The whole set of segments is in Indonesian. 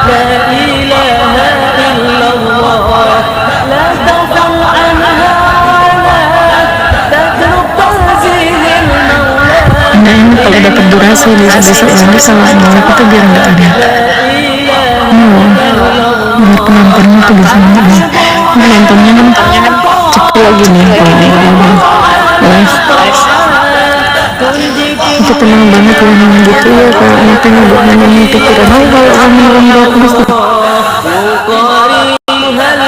لا إله إلا الله لا تغفل عنها ولا تترك تنزيل المولى. Nah ini kalau dapat durasi besok ini sama ini itu biar nggak ada biar penontonnya tuh biasanya penontonnya kan cepet lagi nih kalau live itu tenang banget loh gitu ya kalau makanya buat nanya pikiran kalau orang bagus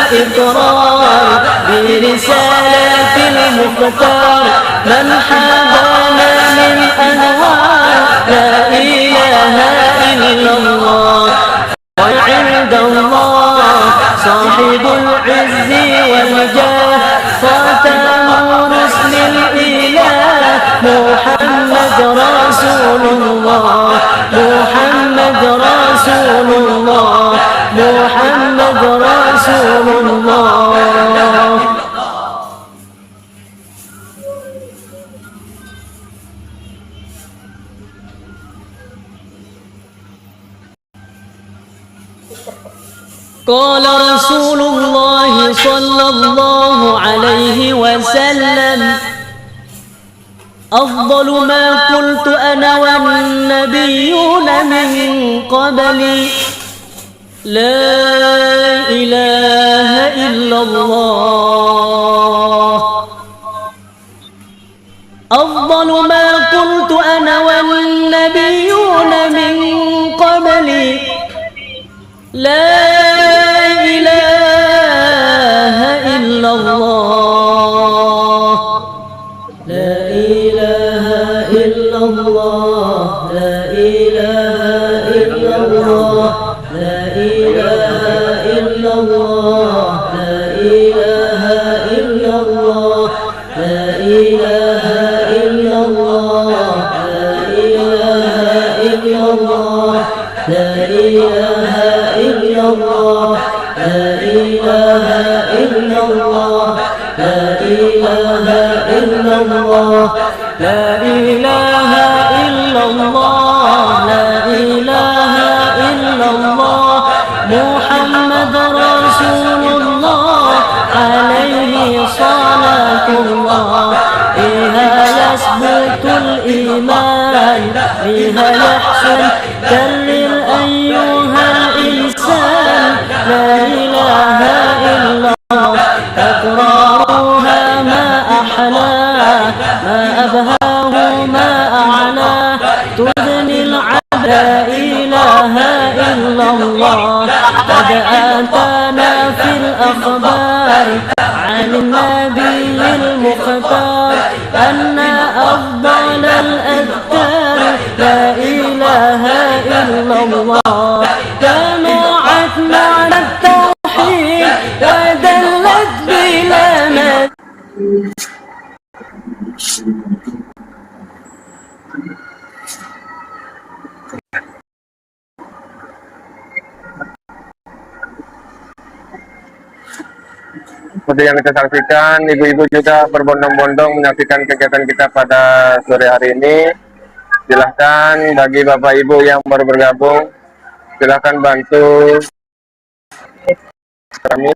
الإقرار برسالة المختار من حبانا من أنوار لا إله إلا الله وعند الله صاحب العز والجاه خاتم رسل الإله محمد رسول الله محمد رسول الله محمد رسول الله. قال رسول الله صلى الله عليه وسلم أفضل ما قلت أنا والنبيون من قبلي لا إله إلا الله أفضل ما قلت أنا والنبيون من قبلي لا إله إلا الله لا إله إلا الله لا إله إلا الله لا إله إلا الله لا إله إلا الله لا إله إلا الله لا إله إلا الله لا إله إلا الله لا إله إلا الله لا إله إلا الله لا إله إلا الله لا إله إلا الله محمد رسول الله عليه صلاة الله بها يثبت الإيمان بها يحسن كرر أيها الإنسان لا إله إلا الله تكرارها ما أحلاه ما أبهاه ما أعلاه تدني العبد لا إله إلا الله قد آتانا في الأخبار عن النبي المختار أن أفضل الأذكار لا إله إلا الله جمعت معنى التوحيد ودلت بلا مد. Seperti yang kita saksikan, ibu-ibu juga berbondong-bondong menyaksikan kegiatan kita pada sore hari ini. Silahkan bagi bapak ibu yang baru bergabung, silahkan bantu kami.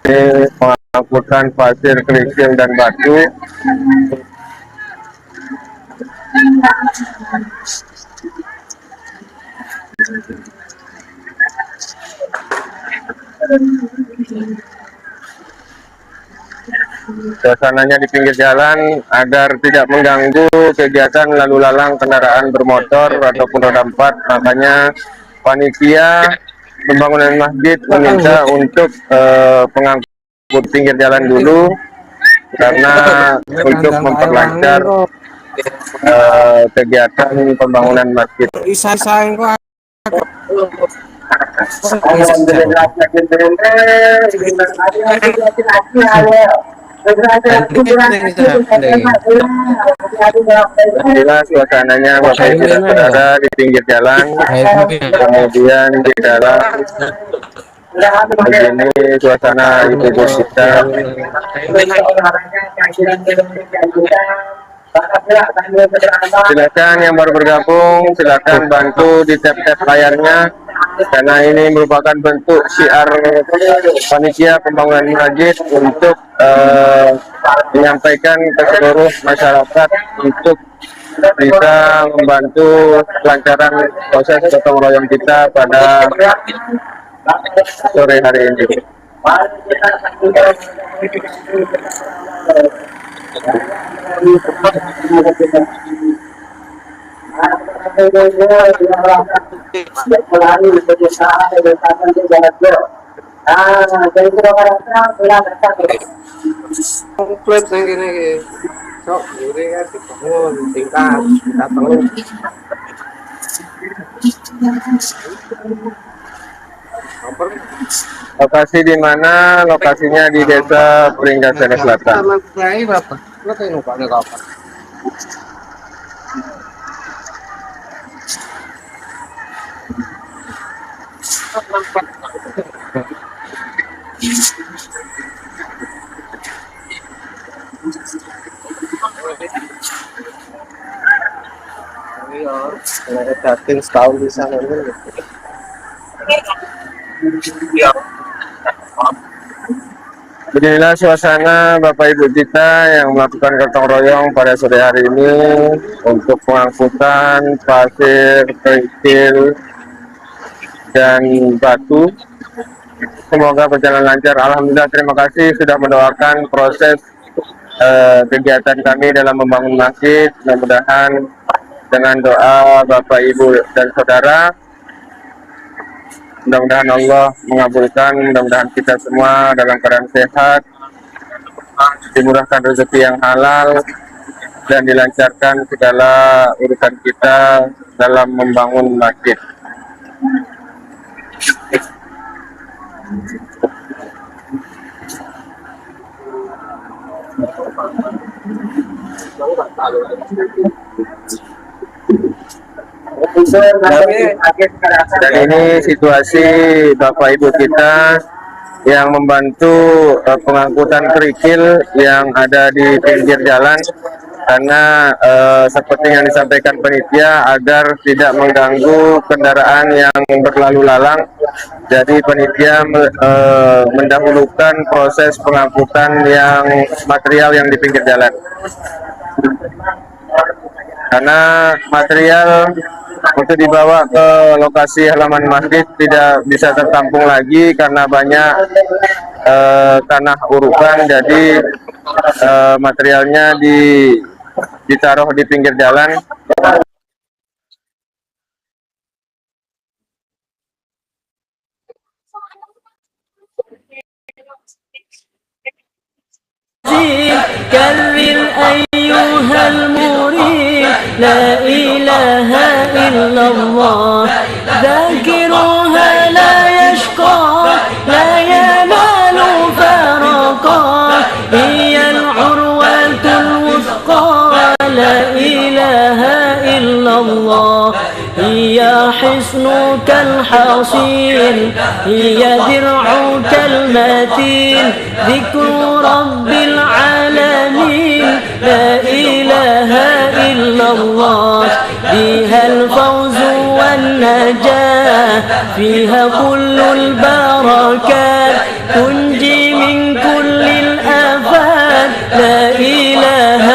Pengangkutan pasir, kerikil, dan batu. Suasananya di pinggir jalan agar tidak mengganggu kegiatan lalu lalang kendaraan bermotor ataupun roda 4, makanya panitia pembangunan masjid meminta untuk pengangkut pinggir jalan dulu karena untuk memperlancar kegiatan pembangunan masjid. Inilah suasananya Bapak Ibu dan Saudara di pinggir jalan, kemudian di dalam begini suasana ibu-ibu kita. Silakan yang baru bergabung, silakan bantu di tap-tap layarnya karena ini merupakan bentuk syiar panitia pembangunan masjid untuk menyampaikan ke seluruh masyarakat untuk bisa membantu kelancaran proses gotong royong kita pada sore hari ini. Kompleks yang gini sok juri kan dibangun tingkat kita terus Lokasi di mana? Lokasinya di Desa Pringgasari Selatan. dating setahun di sana Beginilah suasana Bapak Ibu kita yang melakukan gotong royong pada sore hari ini untuk pengangkutan pasir, kerikil, dan batu. Semoga berjalan lancar. Alhamdulillah, terima kasih sudah mendoakan proses kegiatan kami dalam membangun masjid. Mudah-mudahan dengan doa Bapak Ibu dan Saudara, mudah-mudahan Allah mengabulkan, mudah-mudahan kita semua dalam keadaan sehat, dimurahkan rezeki yang halal, dan dilancarkan segala urusan kita dalam membangun masjid. Dan ini situasi Bapak Ibu kita yang membantu pengangkutan kerikil yang ada di pinggir jalan karena seperti yang disampaikan panitia agar tidak mengganggu kendaraan yang berlalu lalang. Jadi panitia mendahulukan proses pengangkutan yang material yang di pinggir jalan. Karena material untuk dibawa ke lokasi halaman masjid tidak bisa tertampung lagi karena banyak tanah urukan, jadi materialnya ditaruh di pinggir jalan. كرر أيها المريد لا إله إلا الله ذاكرها لا يشقى لا ينال فرقا هي العروة الوثقى لا إله إلا الله هي حصنك الحصين هي درعك المتين ذكر رب العالمين لا إله إلا الله بها الفوز والنجاة فيها كل البركات تنجي من كل الآفات لا إله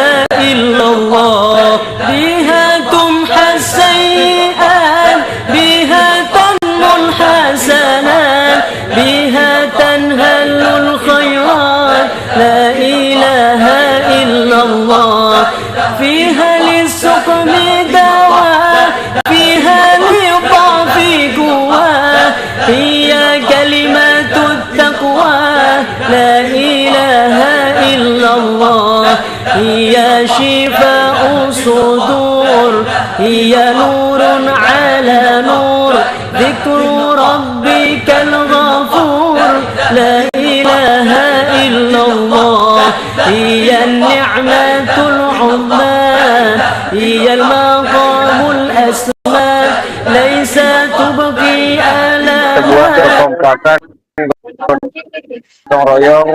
إلا الله بها تمحى السيئات بها تنمو الحسنات بها تنهل الخيرات لا إله إلا الله فيها للسقم دواء فيها لضعف قوة هي كلمة التقوى لا إله إلا الله هي شفاء الصدور هي نور على نور ذكر ربك الغفور لا إله إلا الله هي النعمة العظمى هي المقام الأسمى ليس تبقي sebuah ألمها. kekompakan gotong royong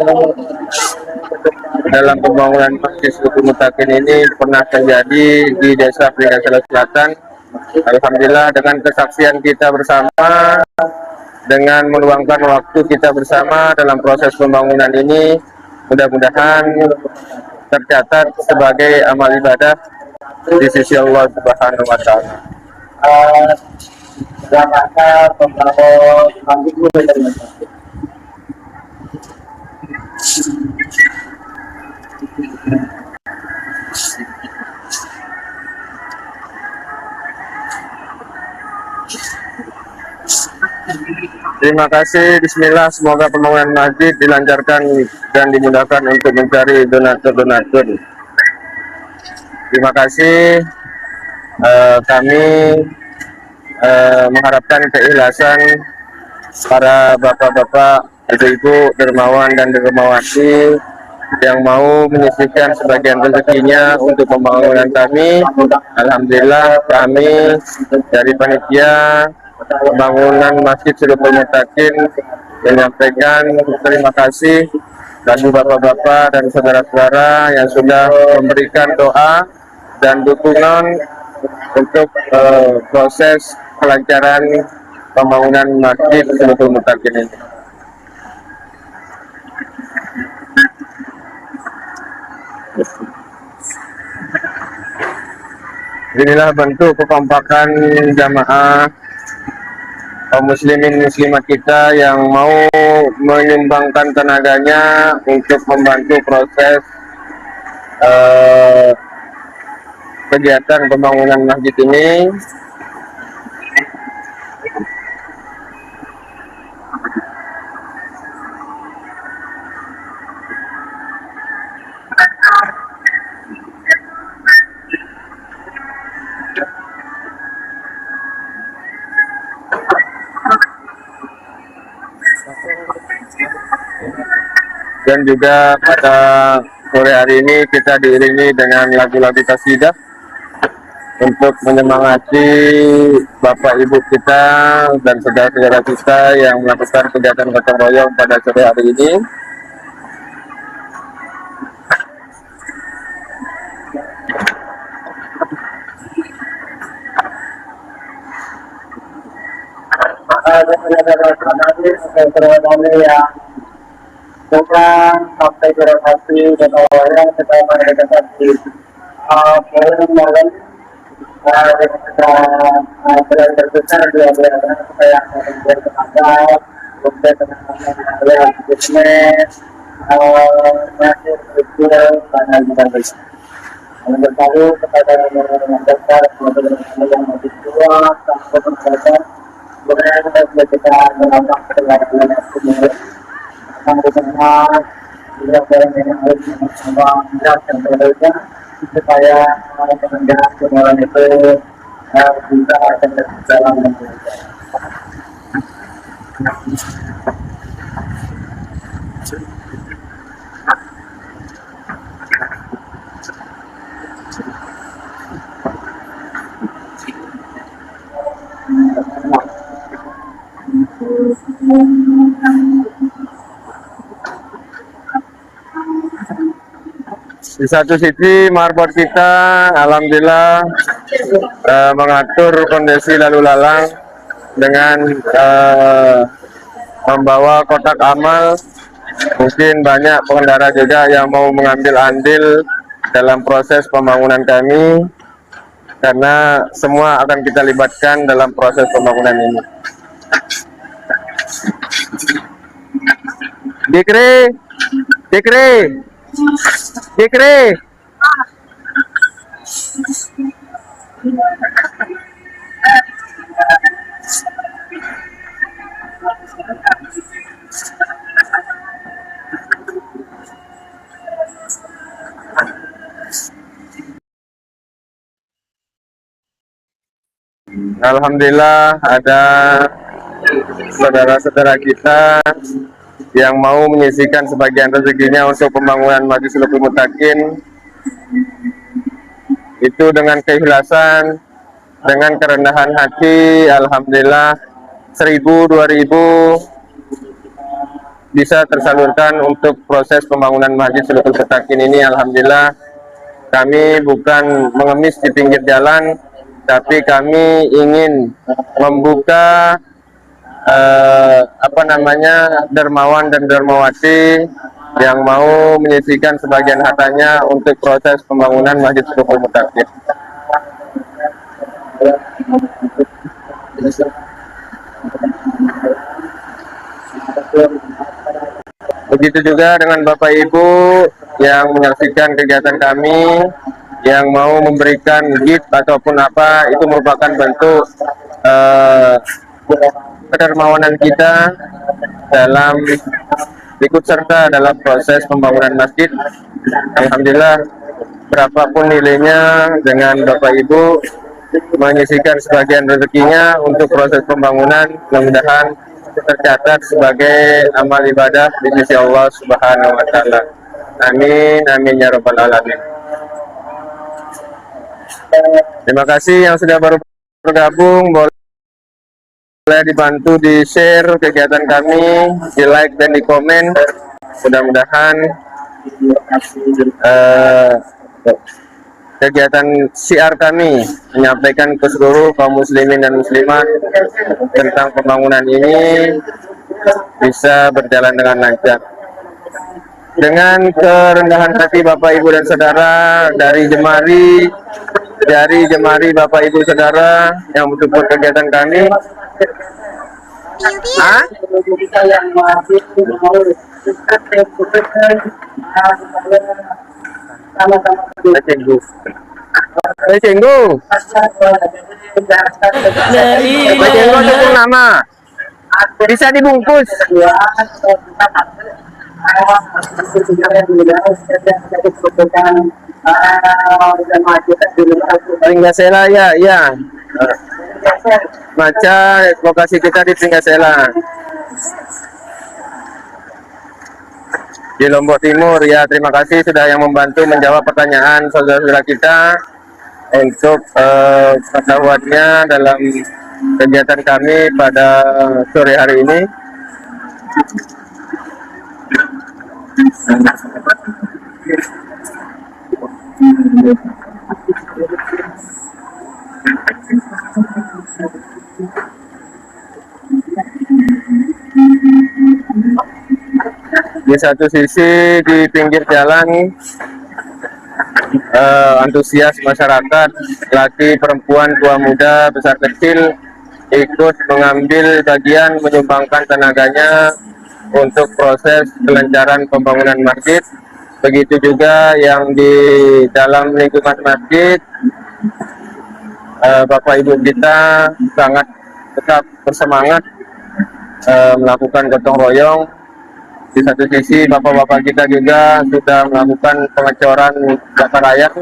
dalam pembangunan Masjid Sulutul Mutakin ini pernah terjadi di Desa Pringgasela Selatan. Alhamdulillah dengan kesaksian kita bersama, dengan meluangkan waktu kita bersama dalam proses pembangunan ini, mudah-mudahan tercatat sebagai amal ibadah di sisi Allah Subhanahu wa Ta'ala. Terima kasih. Bismillah, semoga pembangunan masjid dilancarkan dan dimudahkan untuk mencari donatur-donatur. Terima kasih. Kami mengharapkan keikhlasan para bapak-bapak, ibu-ibu, dermawan dan dermawati yang mau menyisihkan sebagian rezekinya untuk pembangunan kami. Alhamdulillah kami dari panitia pembangunan Masjid Sulutul Mutakin menyampaikan terima kasih bagi bapak-bapak dan saudara-saudara yang sudah memberikan doa dan dukungan untuk proses kelancaran pembangunan Masjid Sulutul Mutakin ini. Inilah bentuk kekompakan jamaah kaum muslimin muslimat kita yang mau menyumbangkan tenaganya untuk membantu proses kegiatan pembangunan masjid ini. Dan juga pada sore hari ini kita diiringi dengan lagu-lagu qasidah untuk menyemangati bapak ibu kita dan saudara-saudara kita yang melakukan kegiatan gotong royong pada sore hari ini. Bukan sampai birokrasi dan orang kita mendekati kita berbesar dia supaya menjadi tenaga untuk tenaga bisnis masih kecil dan juga bertaruh kepada yang besar yang lebih tua sampai berkaitan dengan kita melakukan perjalanan sendiri. Bersama juga yang harus bersama dan berbeda supaya pengendara kendaraan itu bisa akan berjalan dengan baik. Di satu sisi marbot kita alhamdulillah mengatur kondisi lalu lalang dengan membawa kotak amal. Mungkin banyak pengendara juga yang mau mengambil andil dalam proses pembangunan kami, karena semua akan kita libatkan dalam proses pembangunan ini. Dikri, Dikri, Dikri. Alhamdulillah ada saudara-saudara kita yang mau menyisihkan sebagian rezekinya untuk pembangunan Masjid Sulukul Mutakin, itu dengan keikhlasan, dengan kerendahan hati, alhamdulillah 1000, 2000 bisa tersalurkan untuk proses pembangunan Masjid Sulukul Mutakin ini. Alhamdulillah, kami bukan mengemis di pinggir jalan, tapi kami ingin membuka dermawan dan dermawati yang mau menyisihkan sebagian hartanya untuk proses pembangunan Masjid Sulukul Mutakin. Begitu juga dengan Bapak Ibu yang menyaksikan kegiatan kami, yang mau memberikan gift ataupun apa, itu merupakan bentuk kedermawanan kita dalam ikut serta dalam proses pembangunan masjid. Alhamdulillah, berapapun nilainya, dengan Bapak Ibu menyisihkan sebagian rezekinya untuk proses pembangunan, mudah-mudahan tercatat sebagai amal ibadah di sisi Allah Subhanahu wa Ta'ala. Amin, amin ya Rabbal Alamin. Terima kasih yang sudah baru bergabung, boleh dibantu di share kegiatan kami, di like dan di komen. Mudah-mudahan kegiatan syiar kami menyampaikan ke seluruh kaum muslimin dan muslimat tentang pembangunan ini bisa berjalan dengan lancar. Dengan kerendahan hati Bapak Ibu dan Saudara dari Jemari Bapak Ibu Saudara yang mensupport kegiatan kami. Cenggu nama bisa dibungkus. Pringgasela ya. Maca lokasi kita di Pringgasela di Lombok Timur ya. Terima kasih sudah yang membantu menjawab pertanyaan saudara-saudara kita untuk pengetahuannya dalam kegiatan kami pada sore hari ini. Di satu sisi di pinggir jalan antusias masyarakat, laki, perempuan, tua, muda, besar, kecil ikut mengambil bagian, menyumbangkan tenaganya untuk proses kelancaran pembangunan masjid. Begitu juga yang di dalam lingkungan masjid, Bapak Ibu kita sangat tetap bersemangat melakukan gotong royong. Di satu sisi bapak-bapak kita juga sudah melakukan pengecoran data layak.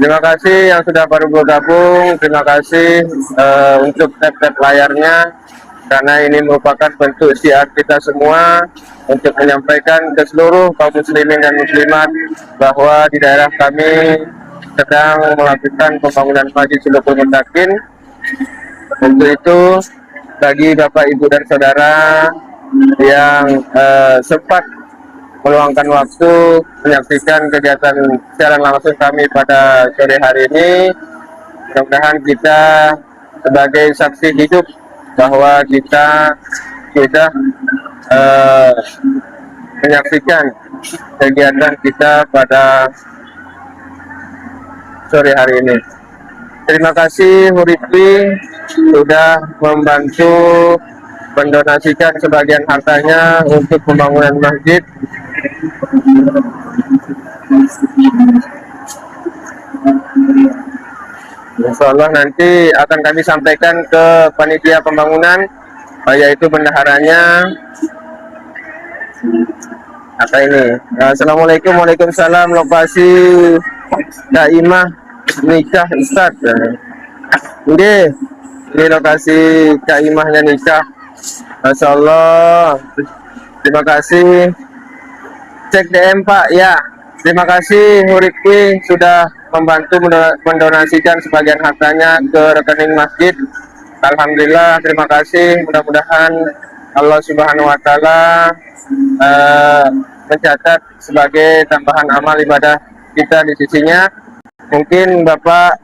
Terima kasih yang sudah baru bergabung. Terima kasih untuk tab-tab layarnya, karena ini merupakan bentuk syiar kita semua untuk menyampaikan ke seluruh kaum muslimin dan muslimat bahwa di daerah kami sedang melakukan pembangunan Masjid Sulukul Mutakin. Untuk itu, bagi Bapak, Ibu, dan Saudara yang sempat meluangkan waktu menyaksikan kegiatan secara langsung kami pada sore hari ini, mudah-mudahan kita sebagai saksi hidup bahwa kita sudah menyaksikan kegiatan kita pada sore hari ini. Terima kasih Huripi sudah membantu mendonasikan sebagian hartanya untuk pembangunan masjid. Insya Allah nanti akan kami sampaikan ke panitia pembangunan, yaitu bendaharanya, apa ini? Assalamualaikum, waalaikumsalam. Lokasi Daimah nikah Ustaz. Oke, ini lokasi Daimahnya nikah. Masya Allah. Terima kasih. Cek DM Pak ya. Terima kasih Hurikwi sudah membantu mendonasikan sebagian hartanya ke rekening masjid. Alhamdulillah, terima kasih. Mudah-mudahan Allah Subhanahu Wa Taala mencatat sebagai tambahan amal ibadah kita di sisinya. Mungkin Bapak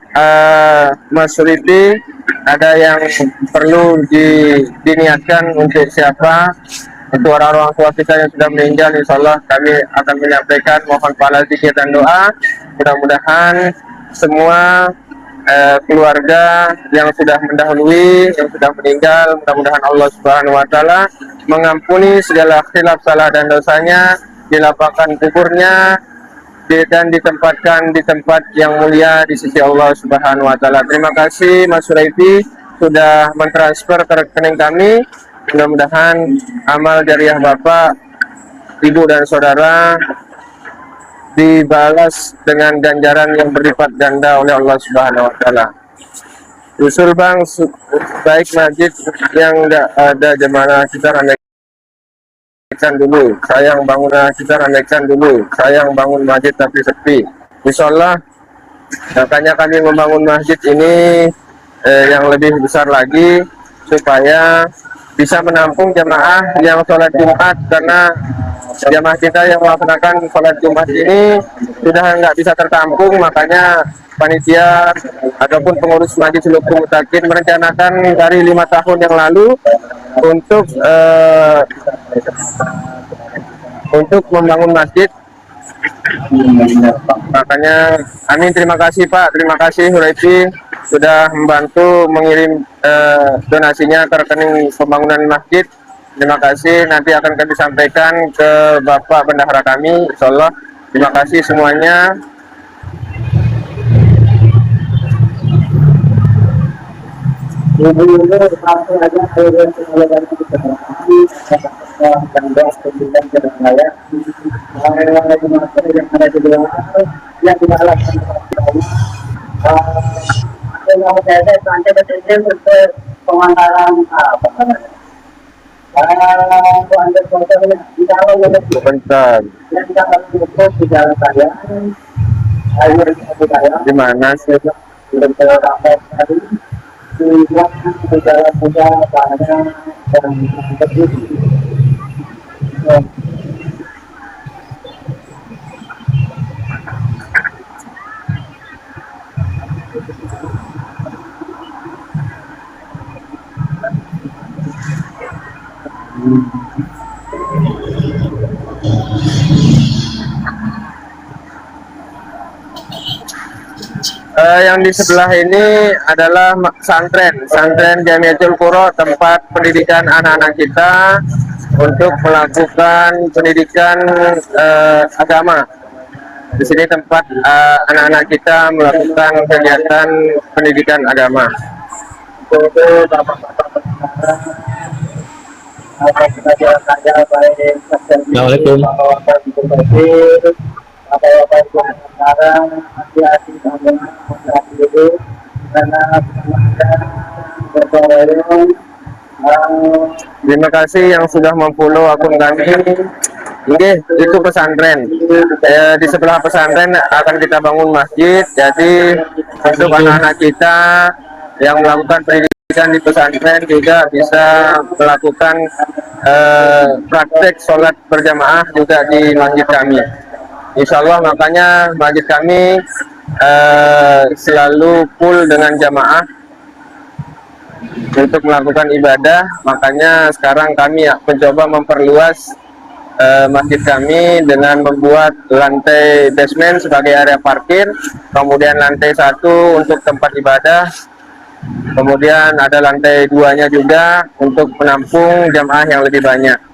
Mas Suriti ada yang perlu diniatkan untuk siapa? Untuk orang-orang tua kita yang sudah meninggal, insya Allah kami akan menyampaikan mohon pahala zikir dan doa. Mudah-mudahan semua keluarga yang sudah mendahului, yang sudah meninggal, mudah-mudahan Allah Subhanahu Wa Taala mengampuni segala khilaf, salah dan dosanya, dilapangkan kuburnya, dan ditempatkan di tempat yang mulia di sisi Allah Subhanahu Wa Taala. Terima kasih Mas Suraifi sudah mentransfer ke rekening kami. Mudah-mudahan amal jariah Bapak, Ibu dan Saudara dibalas dengan ganjaran yang berlipat ganda oleh Allah Subhanahu Wa Taala. Usul Bang, baik masjid yang ada jemaah kita ramaikan dulu. Sayang bangun kita ramaikan dulu. Sayang bangun masjid tapi sepi. Insya Allah, makanya kami membangun masjid ini yang lebih besar lagi supaya bisa menampung jemaah yang sholat Jumat, karena jemaah kita yang melaksanakan sholat Jumat ini sudah nggak bisa tertampung. Makanya panitia ataupun pengurus Masjid Sulukung Mutakin merencanakan dari 5 tahun yang lalu untuk membangun masjid. Makanya amin, terima kasih Pak, terima kasih Huraifi sudah membantu mengirim donasinya ke rekening pembangunan masjid. Terima kasih, nanti akan kami sampaikan ke Bapak Bendahara kami, insya Allah. Terima kasih semuanya. Bentar. Di mana sih? Yang di sebelah ini adalah pesantren Jamiatul Qura, tempat pendidikan anak-anak kita untuk melakukan pendidikan agama. Di sini tempat anak-anak kita melakukan kegiatan pendidikan agama. Assalamualaikum. Terima kasih yang sudah memfollow akun kami. Oke, itu pesantren. Di sebelah pesantren akan kita bangun masjid. Jadi untuk anak-anak kita yang melakukan pendidikan di pesantren juga bisa melakukan praktek sholat berjamaah juga di masjid kami. Insya Allah, makanya masjid kami selalu full dengan jamaah untuk melakukan ibadah. Makanya sekarang kami mencoba memperluas masjid kami dengan membuat lantai basement sebagai area parkir, kemudian lantai 1 untuk tempat ibadah, kemudian ada lantai 2-nya juga untuk menampung jamaah yang lebih banyak.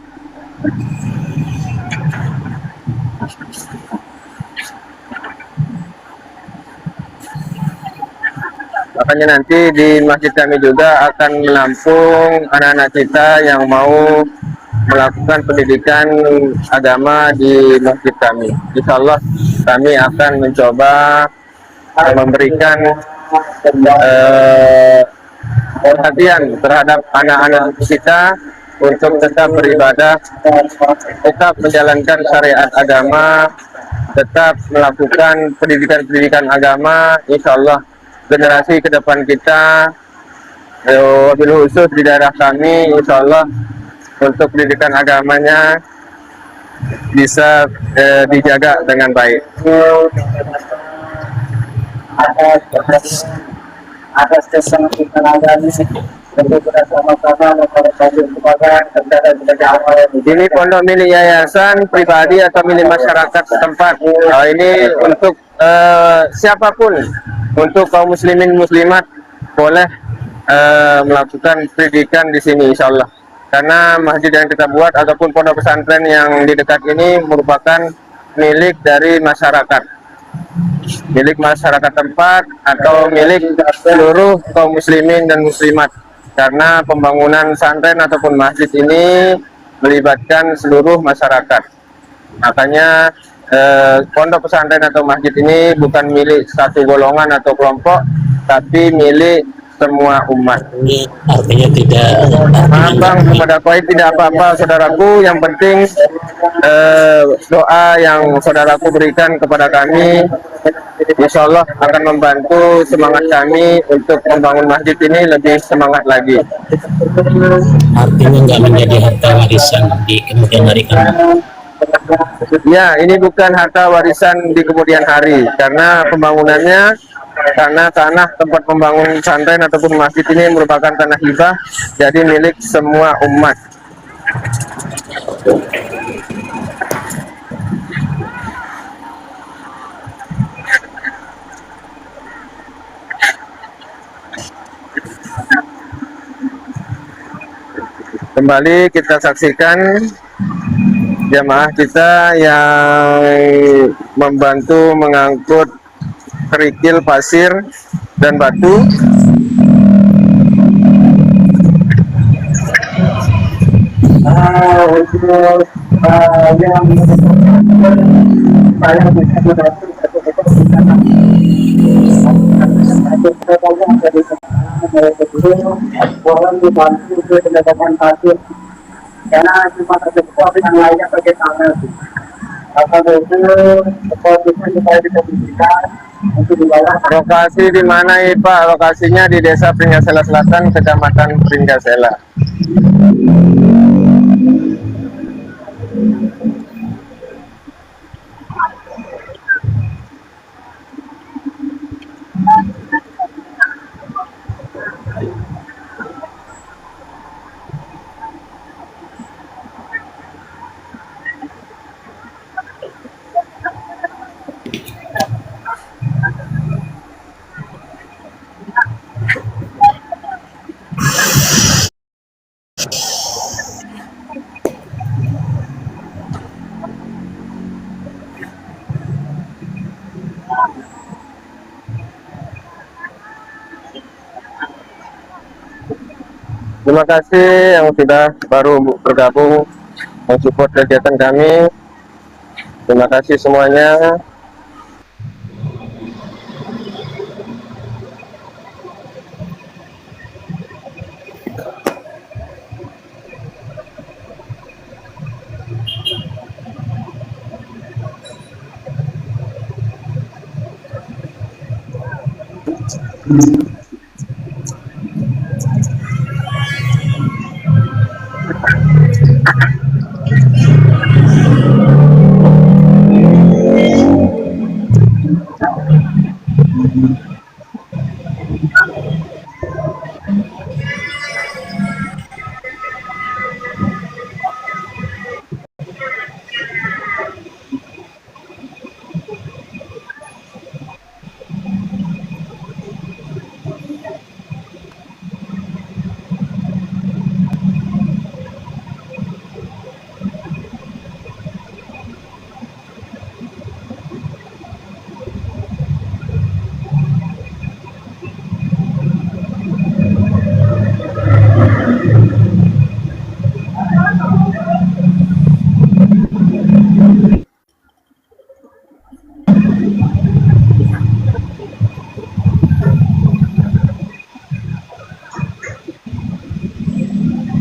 Makanya nanti di masjid kami juga akan menampung anak-anak kita yang mau melakukan pendidikan agama di masjid kami. Insya Allah kami akan mencoba memberikan perhatian terhadap anak-anak kita untuk tetap beribadah, tetap menjalankan syariat agama, tetap melakukan pendidikan-pendidikan agama. Insya Allah generasi ke depan kita, wabil khusus di daerah kami, insya Allah untuk pendidikan agamanya bisa dijaga dengan baik. Atas kesempatan tenaga ini tentu kita sama-sama memperbaiki ini pondok milik yayasan pribadi atau milik masyarakat setempat. Ini untuk siapapun, untuk kaum muslimin muslimat boleh melakukan pendidikan di sini insya Allah. Karena masjid yang kita buat ataupun pondok pesantren yang di dekat ini merupakan milik dari masyarakat, milik masyarakat tempat atau milik seluruh kaum muslimin dan muslimat, karena pembangunan pesantren ataupun masjid ini melibatkan seluruh masyarakat. Makanya pondok pesantren atau masjid ini bukan milik satu golongan atau kelompok, tapi milik semua umat. Artinya tidak Bang, kepada koi tidak apa-apa saudaraku, yang penting doa yang saudaraku berikan kepada kami insya Allah akan membantu semangat kami untuk membangun masjid ini lebih semangat lagi. artinya nggak menjadi harta warisan di kemudian hari kan? Ya, ini bukan harta warisan di kemudian hari, karena pembangunannya, karena tanah tempat pembangunan pesantren ataupun masjid ini merupakan tanah hibah, jadi milik semua umat. Kembali kita saksikan jamaah kita yang membantu mengangkut kerikil, pasir, dan batu. Karena cuma terjebak yang lainnya pakai tangan sih. Apa itu keputusan kita diberikan untuk dibawa. Lokasi di mana ini Pak? Lokasinya di Desa Pringgasela Selatan, Kecamatan Pringgasela. Terima kasih yang sudah baru bergabung mensupport kegiatan kami. Terima kasih semuanya.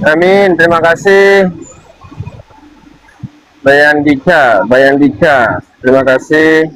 Amin, terima kasih Bayan Dika, terima kasih.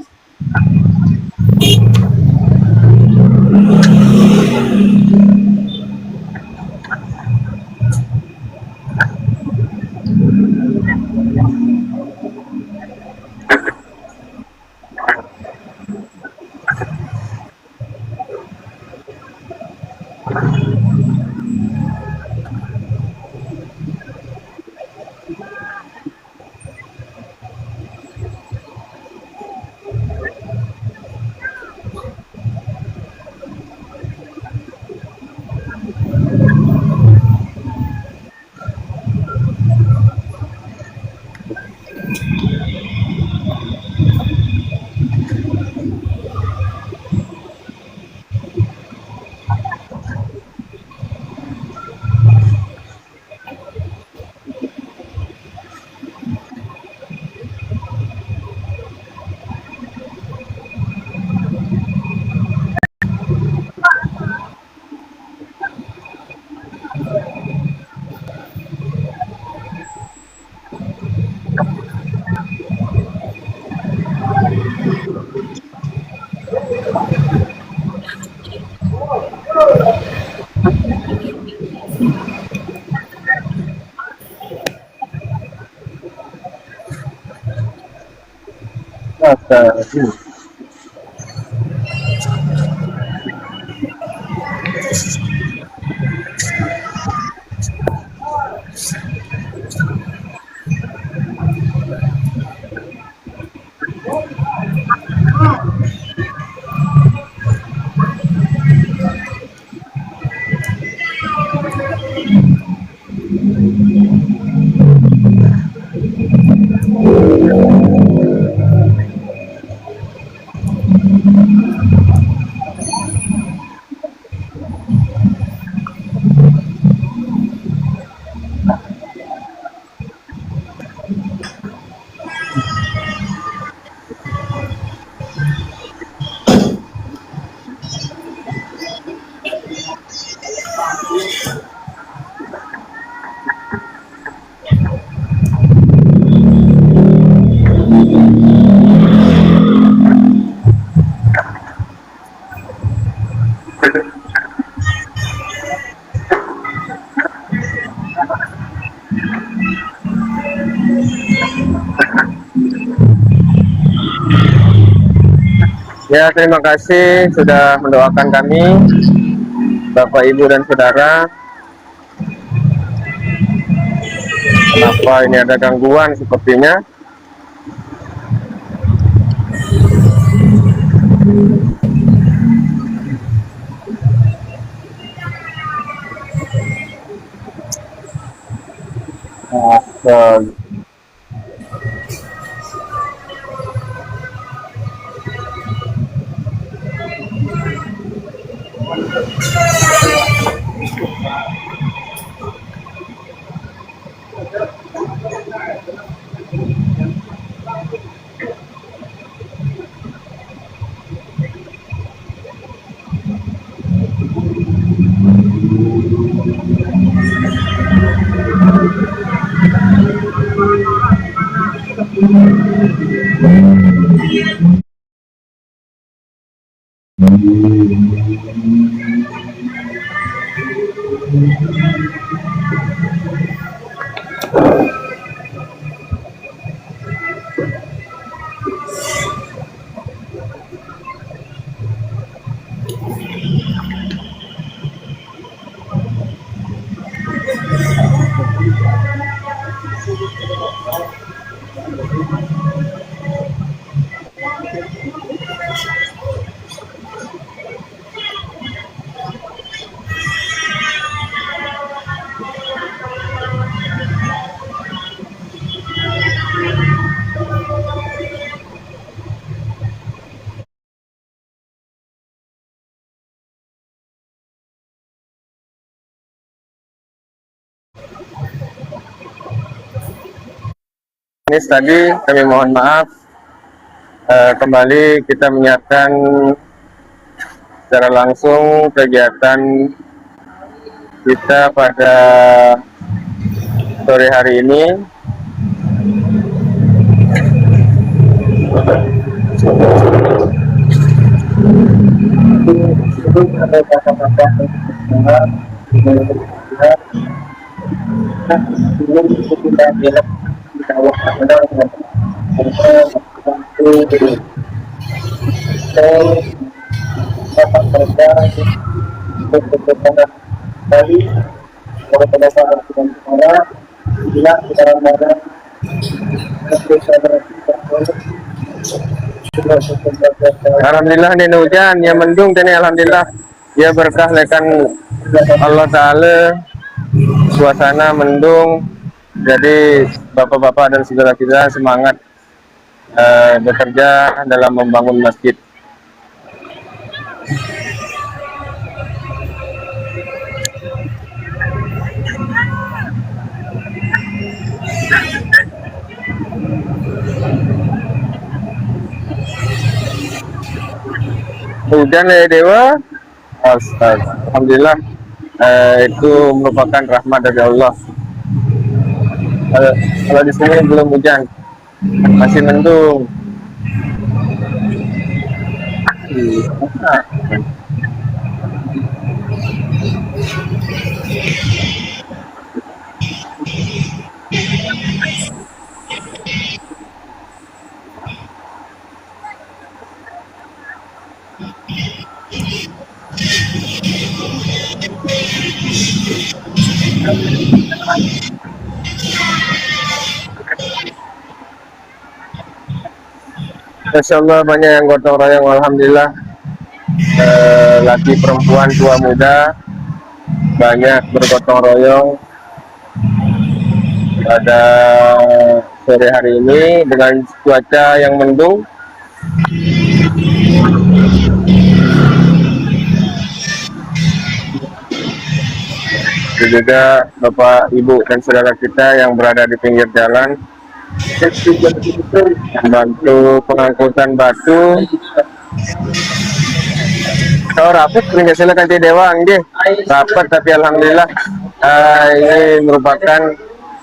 Ya, terima kasih sudah mendoakan kami, Bapak, Ibu, dan Saudara. Kenapa ini ada gangguan sepertinya? Astaga. Ini tadi kami mohon maaf, kembali kita menyiapkan secara langsung kegiatan kita pada sore hari ini. Alhamdulillah ini hujan, ya mendung tadi alhamdulillah. Ya berkah lekan Allah Ta'ala, suasana mendung. Jadi bapak-bapak dan saudara kita semangat bekerja dalam membangun masjid. Hujan ya Dewa, alhamdulillah, itu merupakan rahmat dari Allah. Kalau di sini belum hujan, masih mendung. Masya Allah banyak yang gotong royong, alhamdulillah. Laki perempuan tua muda banyak bergotong royong pada sore hari ini dengan cuaca yang mendung. Dan juga Bapak, Ibu, dan saudara kita yang berada di pinggir jalan membantu pengangkutan batu. Oh rapat, silakan di Dewa, rapat, tapi alhamdulillah ini merupakan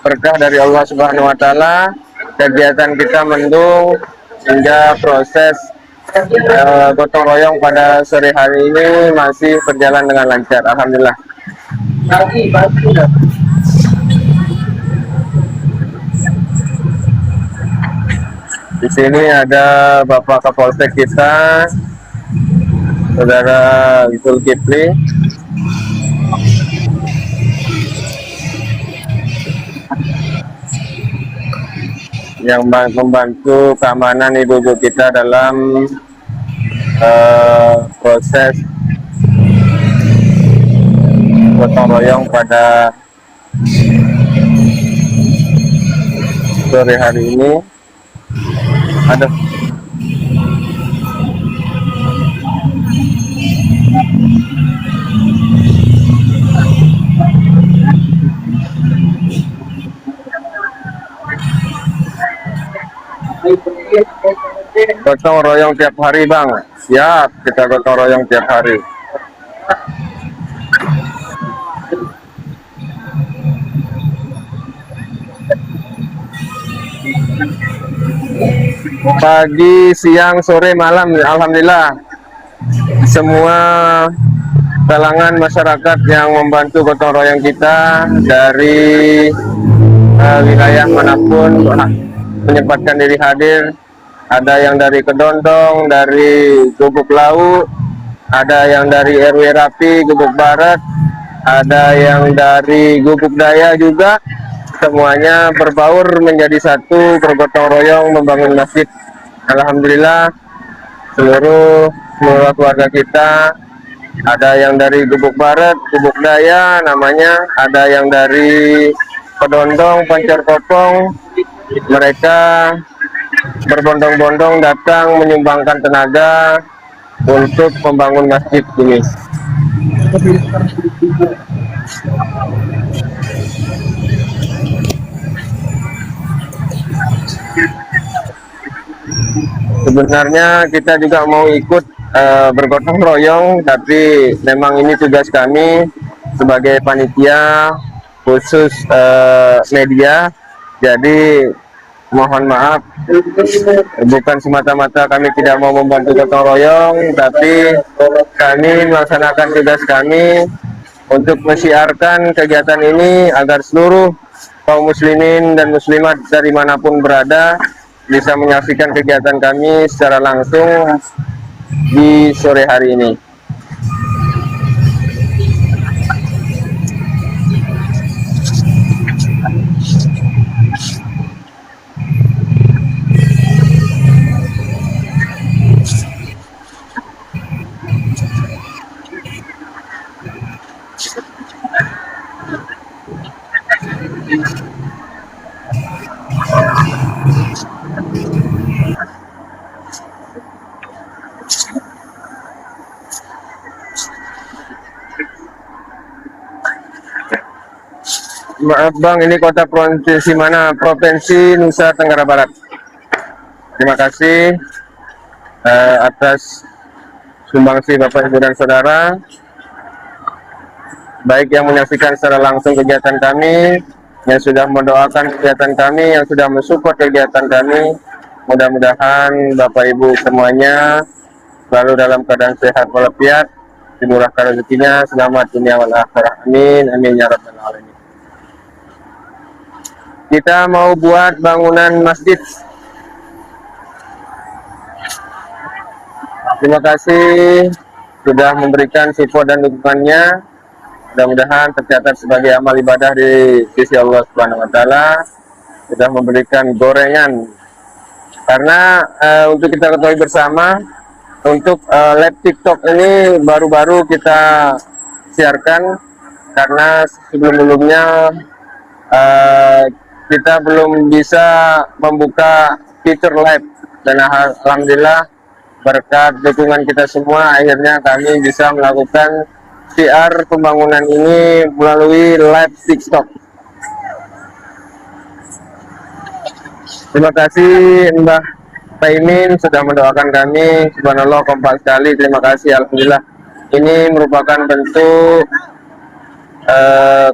berkah dari Allah Subhanahu Wa Taala. Kegiatan kita mendung hingga proses gotong royong pada sore hari ini masih berjalan dengan lancar, alhamdulillah. Di sini ada Bapak Kapolsek kita, Saudara Zulkifli, yang membantu keamanan ibu-ibu kita dalam proses gotong royong pada sore hari ini. Ada gotong royong tiap hari, Bang. Siap, kita gotong royong tiap hari. Pagi, siang, sore, malam, alhamdulillah semua kalangan masyarakat yang membantu gotong royong kita dari wilayah manapun menyempatkan diri hadir. Ada yang dari Kedondong, dari Gubuk Laut, ada yang dari RW Rapi, Gubuk Barat, ada yang dari Gubuk Daya juga. Semuanya berbaur menjadi satu, bergotong royong membangun masjid. Alhamdulillah seluruh keluarga kita, ada yang dari Gubuk Barat, Gubuk Daya namanya, ada yang dari Kedondong, Pancar Kopong. Mereka berbondong-bondong datang menyumbangkan tenaga untuk membangun masjid ini. Sebenarnya kita juga mau ikut bergotong royong, tapi memang ini tugas kami sebagai panitia khusus media. Jadi mohon maaf, bukan semata-mata kami tidak mau membantu gotong royong, tapi kami melaksanakan tugas kami untuk mensiarkan kegiatan ini agar seluruh kaum muslimin dan muslimat dari manapun berada bisa menyaksikan kegiatan kami secara langsung di sore hari ini. Maaf Bang, ini kota provinsi mana? Provinsi Nusa Tenggara Barat. Terima kasih atas sumbangsi Bapak Ibu dan Saudara, baik yang menyaksikan secara langsung kegiatan kami, yang sudah mendoakan kegiatan kami, yang sudah mensupport kegiatan kami. Mudah-mudahan Bapak Ibu semuanya selalu dalam keadaan sehat walafiat, dimurahkan rezekinya, selamat dunia wal akhirah. Amin, amin ya rabbal alamin. Kita mau buat bangunan masjid. Terima kasih sudah memberikan support dan dukungannya. Mudah-mudahan tercatat sebagai amal ibadah di sisi Allah Subhanahu wa taala. Sudah memberikan gorengan. Karena untuk kita ketahui bersama, untuk live TikTok ini baru-baru kita siarkan, karena sebelum-sebelumnya kita belum bisa membuka fitur live, dan alhamdulillah berkat dukungan kita semua akhirnya kami bisa melakukan siar pembangunan ini melalui live TikTok. Terima kasih Mbah Taimin sudah mendoakan kami. Subhanallah, kompak sekali. Terima kasih, alhamdulillah. Ini merupakan bentuk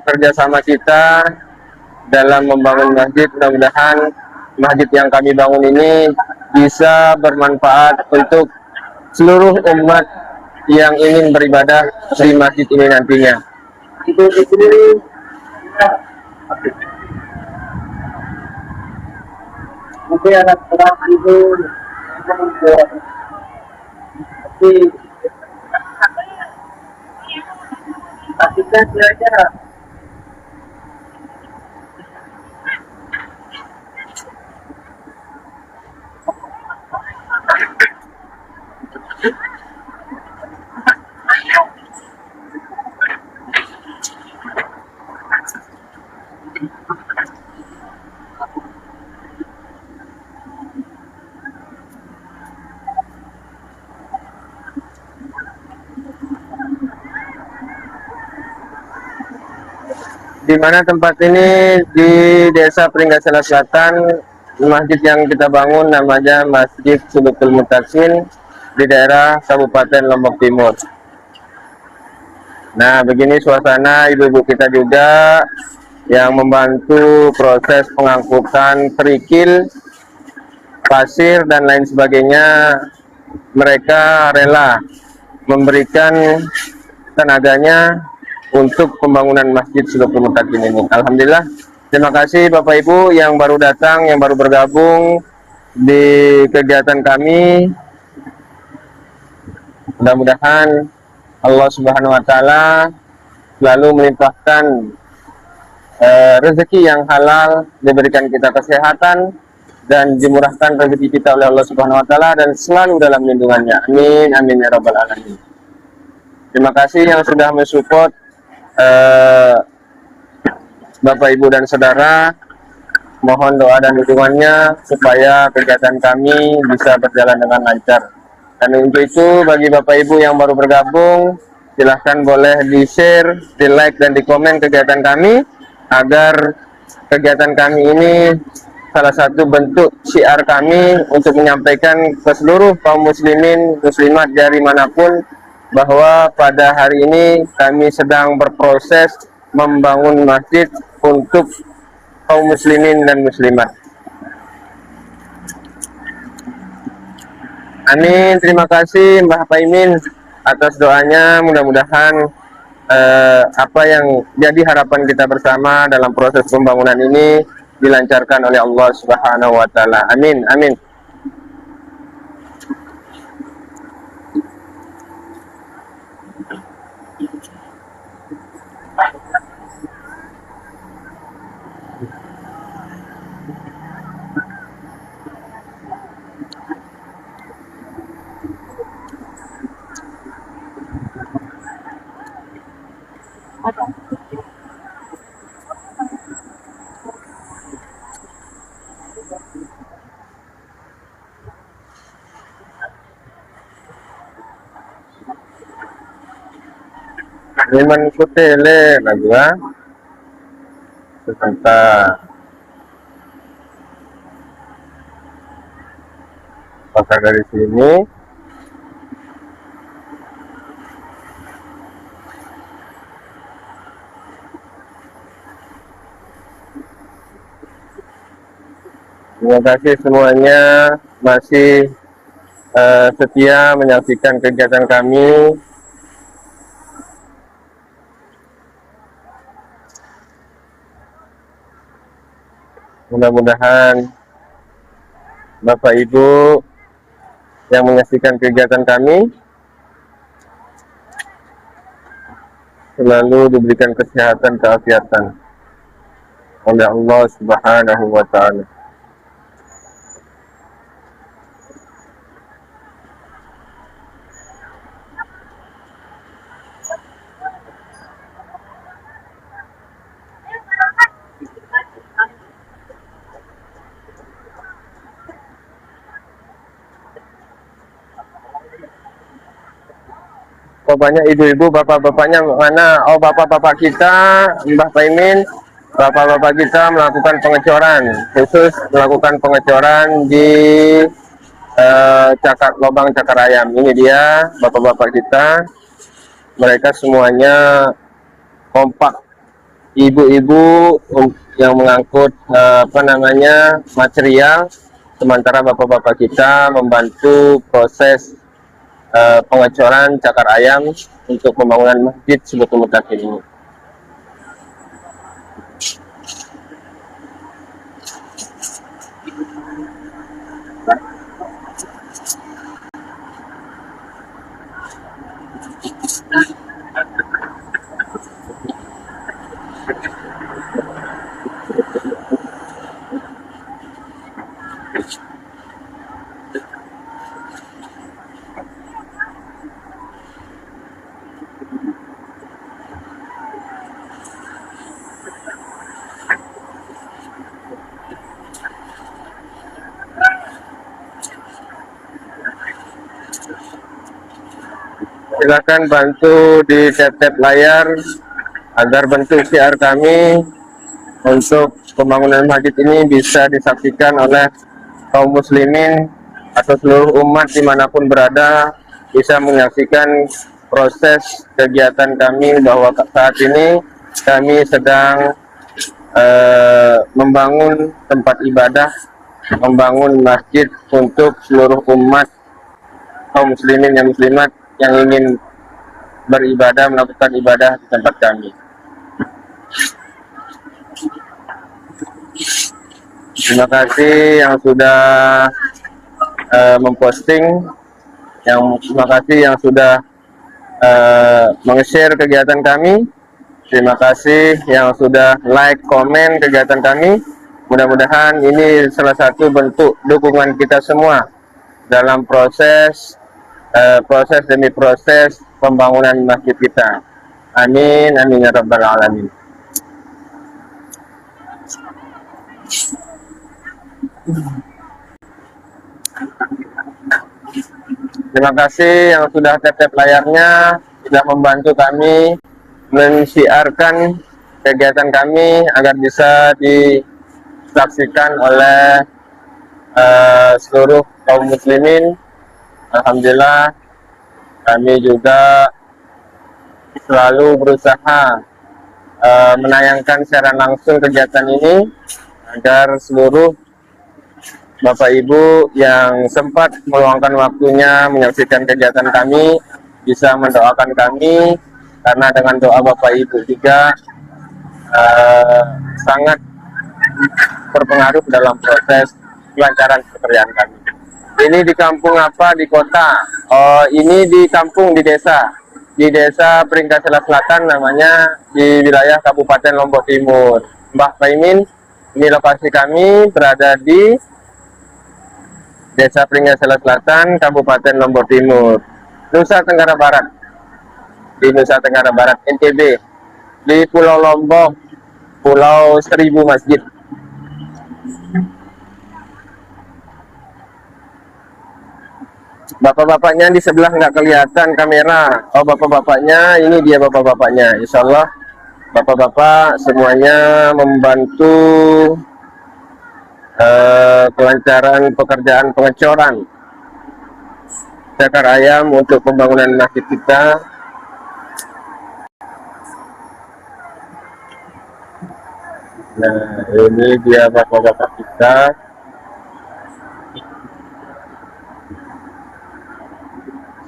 kerjasama kita dalam membangun masjid. Mudah-mudahan masjid yang kami bangun ini bisa bermanfaat untuk seluruh umat yang ingin beribadah di masjid ini nantinya. Di mana tempat ini di Desa Pringgasela Selatan, masjid yang kita bangun namanya Masjid Sulukul Mutasin di daerah Kabupaten Lombok Timur. Nah, begini suasana ibu-ibu kita juga yang membantu proses pengangkutan kerikil, pasir dan lain sebagainya. Mereka rela memberikan tenaganya untuk pembangunan Masjid Sulukul Mutasin ini. Alhamdulillah. Terima kasih Bapak Ibu yang baru datang, yang baru bergabung di kegiatan kami. Mudah-mudahan Allah Subhanahu wa taala selalu melimpahkan rezeki yang halal, diberikan kita kesehatan dan dimurahkan rezeki kita oleh Allah Subhanahu wa taala dan selalu dalam lindungannya. Amin amin ya rabbal alamin. Terima kasih yang sudah mensupport Bapak Ibu dan Saudara. Mohon doa dan dukungannya supaya kegiatan kami bisa berjalan dengan lancar. Dan untuk itu bagi Bapak Ibu yang baru bergabung, silahkan boleh di-share, di-like dan di-komen kegiatan kami, agar kegiatan kami ini salah satu bentuk syiar kami untuk menyampaikan ke seluruh kaum muslimin, muslimat dari manapun, bahwa pada hari ini kami sedang berproses membangun masjid untuk kaum muslimin dan muslimat. Amin. Terima kasih Mbah Paimin atas doanya. Mudah-mudahan apa yang jadi harapan kita bersama dalam proses pembangunan ini dilancarkan oleh Allah Subhanahu wa taala. Amin. Amin. Iman kutele lagi sebentar. Apakah dari sini? Terima kasih semuanya masih setia menyaksikan kegiatan kami. Mudah-mudahan Bapak Ibu yang menyaksikan kegiatan kami selalu diberikan kesehatan, keafiatan oleh Allah Subhanahu wa taala. Bapaknya ibu-ibu, bapak-bapaknya mana? Oh, bapak-bapak kita, Mbah Paimin, bapak-bapak kita melakukan pengecoran, khusus melakukan pengecoran di lubang cakar ayam. Ini dia bapak-bapak kita, mereka semuanya kompak, ibu-ibu yang mengangkut material, sementara bapak-bapak kita membantu proses pengecoran cakar ayam untuk pembangunan masjid Subutul Mutakin ini. Silakan bantu di tap-tap layar agar bentuk QR kami untuk pembangunan masjid ini bisa disaksikan oleh kaum muslimin atau seluruh umat dimanapun berada, bisa menyaksikan proses kegiatan kami bahwa saat ini kami sedang membangun tempat ibadah, membangun masjid untuk seluruh umat kaum muslimin dan muslimat yang ingin beribadah, melakukan ibadah di tempat kami. Terima kasih yang sudah memposting, terima kasih yang sudah meng-share kegiatan kami, terima kasih yang sudah like, komen kegiatan kami. Mudah-mudahan ini salah satu bentuk dukungan kita semua dalam proses demi proses pembangunan masjid kita. Amin, amin ya rabbal alamin. Terima kasih yang sudah tap-tap layarnya, sudah membantu kami mensiarkan kegiatan kami agar bisa disaksikan oleh seluruh kaum muslimin. Alhamdulillah, kami juga selalu berusaha menayangkan secara langsung kegiatan ini agar seluruh Bapak Ibu yang sempat meluangkan waktunya menyaksikan kegiatan kami bisa mendoakan kami, karena dengan doa Bapak Ibu juga sangat berpengaruh dalam proses kelancaran pekerjaan kami. Ini di kampung apa? Di kota? Oh, ini di kampung, di desa. Di desa Pringkasela Selatan, namanya, di wilayah Kabupaten Lombok Timur. Mbah Paimin, ini lokasi kami berada di Desa Pringkasela Selatan, Kabupaten Lombok Timur, Nusa Tenggara Barat. Di Nusa Tenggara Barat, NTB. Di Pulau Lombok, Pulau Seribu Masjid. Bapak-bapaknya di sebelah nggak kelihatan kamera. Oh, bapak-bapaknya, ini dia bapak-bapaknya. Insya Allah bapak-bapak semuanya membantu kelancaran pekerjaan pengecoran cakar ayam untuk pembangunan masjid kita. Nah, ini dia bapak-bapak kita.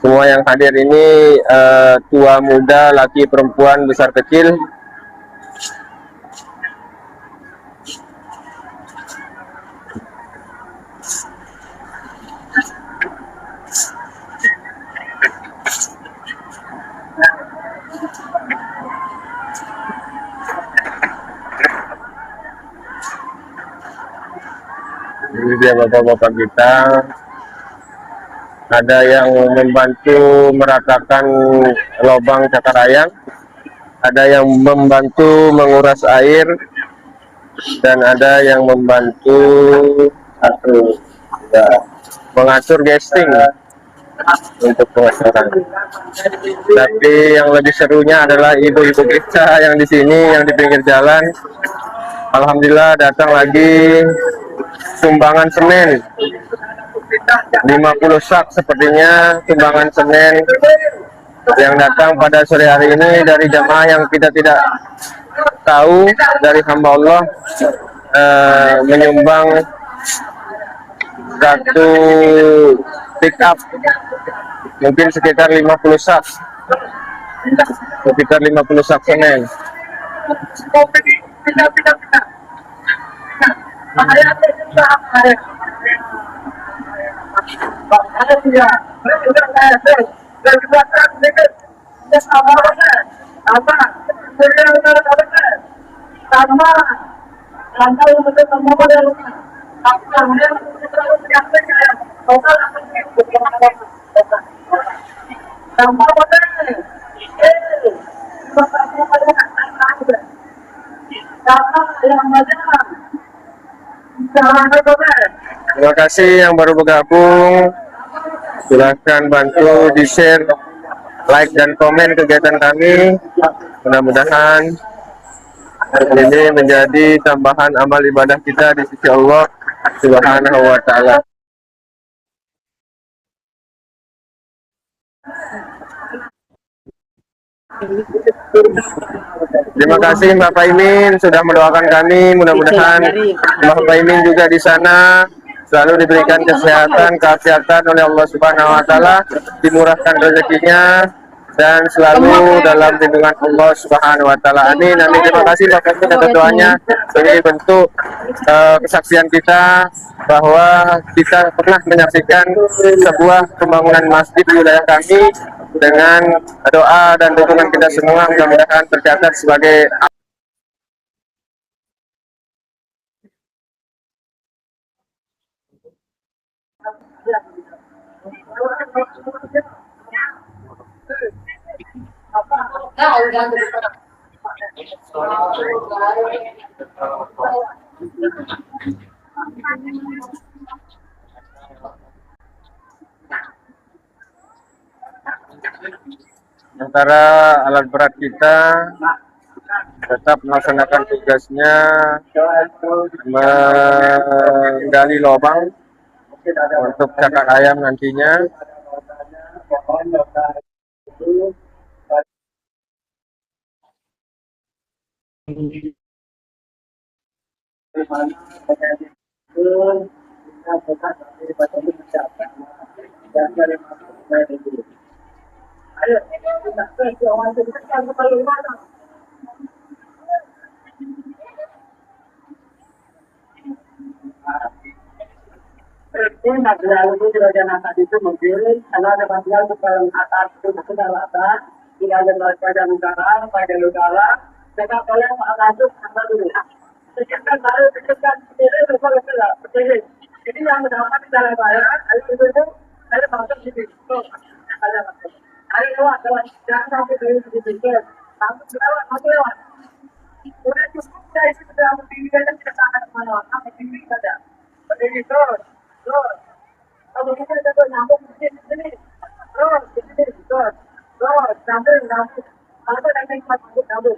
Semua yang hadir ini tua muda, laki perempuan, besar kecil. Ini dia bapak-bapak kita. Ada yang membantu meratakan lubang cakar ayam, ada yang membantu menguras air, dan ada yang membantu mengatur gesting untuk pengecoran. Tapi yang lebih serunya adalah ibu-ibu kita yang di sini, yang di pinggir jalan. Alhamdulillah datang lagi sumbangan semen 50 sak sepertinya, sumbangan semen yang datang pada sore hari ini dari jamaah yang kita tidak tahu, dari hamba Allah, menyumbang satu pick up mungkin sekitar 50 sak, sekitar 50 sak semen. Terima kasih yang baru bergabung. Silahkan bantu di share, like dan komen kegiatan kami. Mudah-mudahan ini menjadi tambahan amal ibadah kita di sisi Allah Subhanahu wa Ta'ala. Terima kasih Mbak Paimin sudah mendoakan kami. Mudah-mudahan Mbak Paimin juga di sana selalu diberikan kesehatan, keafiatan oleh Allah Subhanahu wa Ta'ala, dimurahkan rezekinya, dan selalu dalam lindungan Allah Subhanahu wa Ta'ala. Amin. Amin. Terima kasih Bapak Ibu atas doanya. Ini bentuk kesaksian kita bahwa kita pernah menyaksikan sebuah pembangunan masjid di wilayah kami. Dengan doa dan dukungan kita semua, mudah-mudahan tercatat sebagai sementara alat berat kita tetap melaksanakan tugasnya menggali lubang untuk cakar ayam nantinya. Ini lalu itu tidak jangan itu mungkin karena ada bagian ke atas itu sudah rata, tidak ada pada udara, mereka boleh masuk sampai dulu. Sekitar baru sekitar sendiri berbeda. Jadi yang mendapat di dalam bayaran, itu ada masuk di situ. Ada masuk. Ada lewat jangan sampai dari situ. Sampai lewat. Udah cukup dari situ sudah berdiri dan tidak akan kemana-mana. Sampai sini saja. Berdiri terus. Terus, kalau kita dapat nyambung di sini, terus di sini, terus, nyambung. Kalau kita dapat nyambung, terus.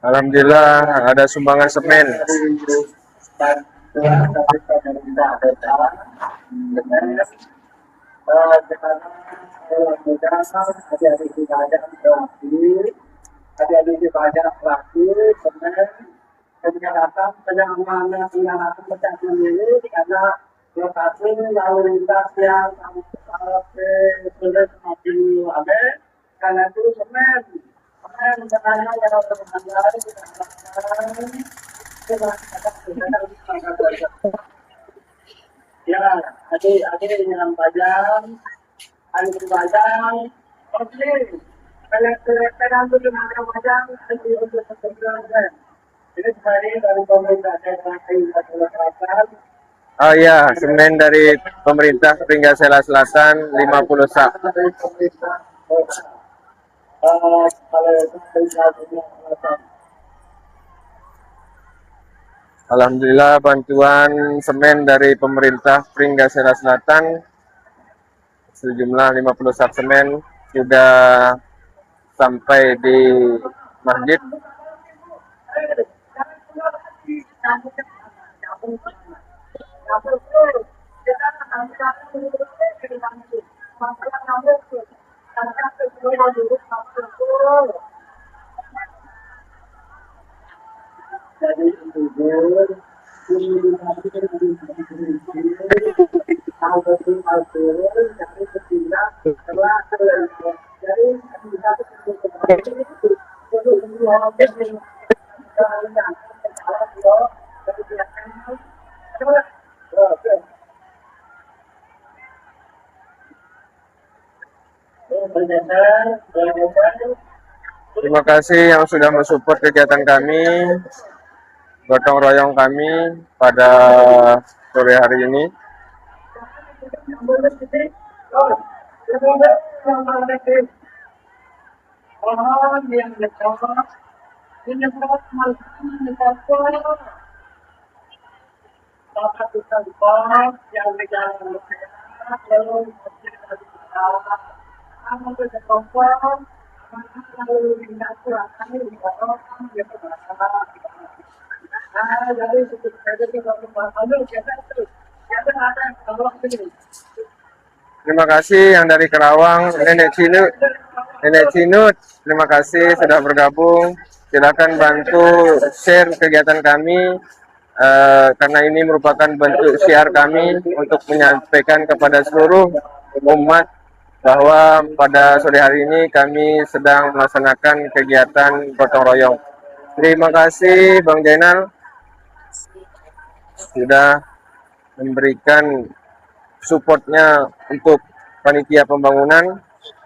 Alhamdulillah ada sumbangan semen. Adik-adik dibaca praktis, ketika datang penyampaian pecah sendiri karena lokasi lalu lintas yang sudah semakin rame karena itu semen sebenarnya kalau teman-teman ya adik yang pajang adik pajang oke pegang dulu dengan pajang adik untuk sebenarnya ini sekali dari pemerintah daerah Selatan. Oh iya, semen dari pemerintah Pringgasela Selatan 50 sak. Alhamdulillah bantuan semen dari pemerintah Pringgasela Selatan sejumlah 50 sak semen sudah sampai di masjid. Terima kasih yang sudah mensupport kegiatan kami, gotong royong kami pada sore hari ini. Terima kasih yang dari Kerawang, Nenek Cinut, terima kasih sudah bergabung. Silakan bantu share kegiatan kami karena ini merupakan bentuk syiar kami untuk menyampaikan kepada seluruh umat bahwa pada sore hari ini kami sedang melaksanakan kegiatan gotong royong. Terima kasih Bang Jainal sudah memberikan supportnya untuk panitia pembangunan.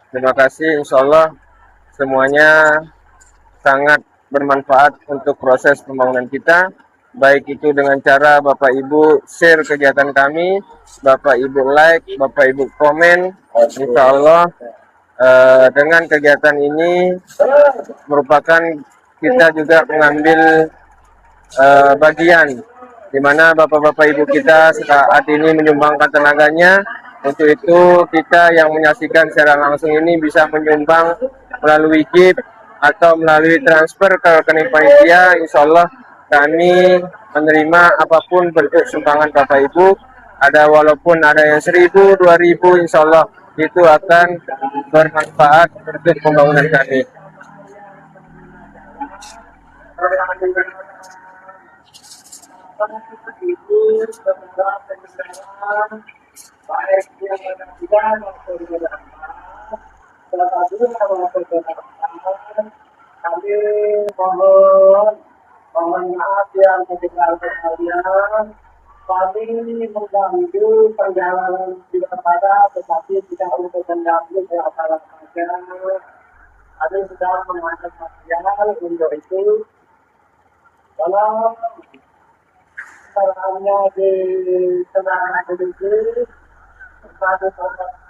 Terima kasih, insya Allah semuanya sangat bermanfaat untuk proses pembangunan kita, baik itu dengan cara Bapak Ibu share kegiatan kami, Bapak Ibu like, Bapak Ibu komen, insya Allah Dengan kegiatan ini merupakan kita juga mengambil bagian di mana bapak-bapak ibu kita saat ini menyumbangkan tenaganya. Untuk itu kita yang menyaksikan secara langsung ini bisa menyumbang melalui gift atau melalui transfer ke rekening panitia. Insya Allah kami menerima apapun bentuk sumbangan bapak ibu. Ada walaupun ada yang 1.000, 2.000, insya Allah itu akan bermanfaat untuk pembangunan kami. Kami mohon maaf yang kalian. Kami mengganggu perjalanan di kepada, tetapi tidak untuk mengganggu keamanan saja. Kami sudah mengatur material untuk itu. Kalau caranya di tengah dulu, satu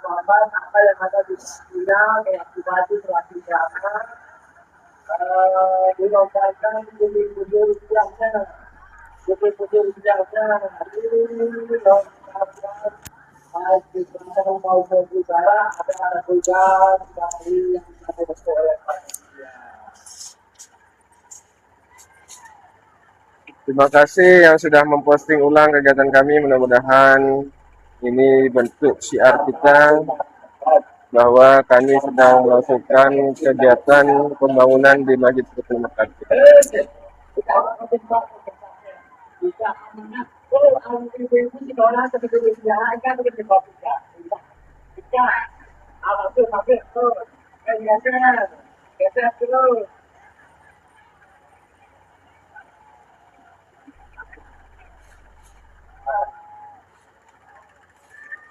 korban apa yang ada di dunia, reaktivasi selagi jalan, dilontarkan puji-puji rupiahnya. Puji-puji rupiahnya dilontarkan baik di selatan maupun di barat, ada hujan dari yang bisa dibentuk oleh manusia. Terima kasih yang sudah memposting ulang kegiatan kami. Mudah-mudahan ini bentuk syiar kita bahwa kami sedang melakukan kegiatan pembangunan di Masjid Fathul Makkah.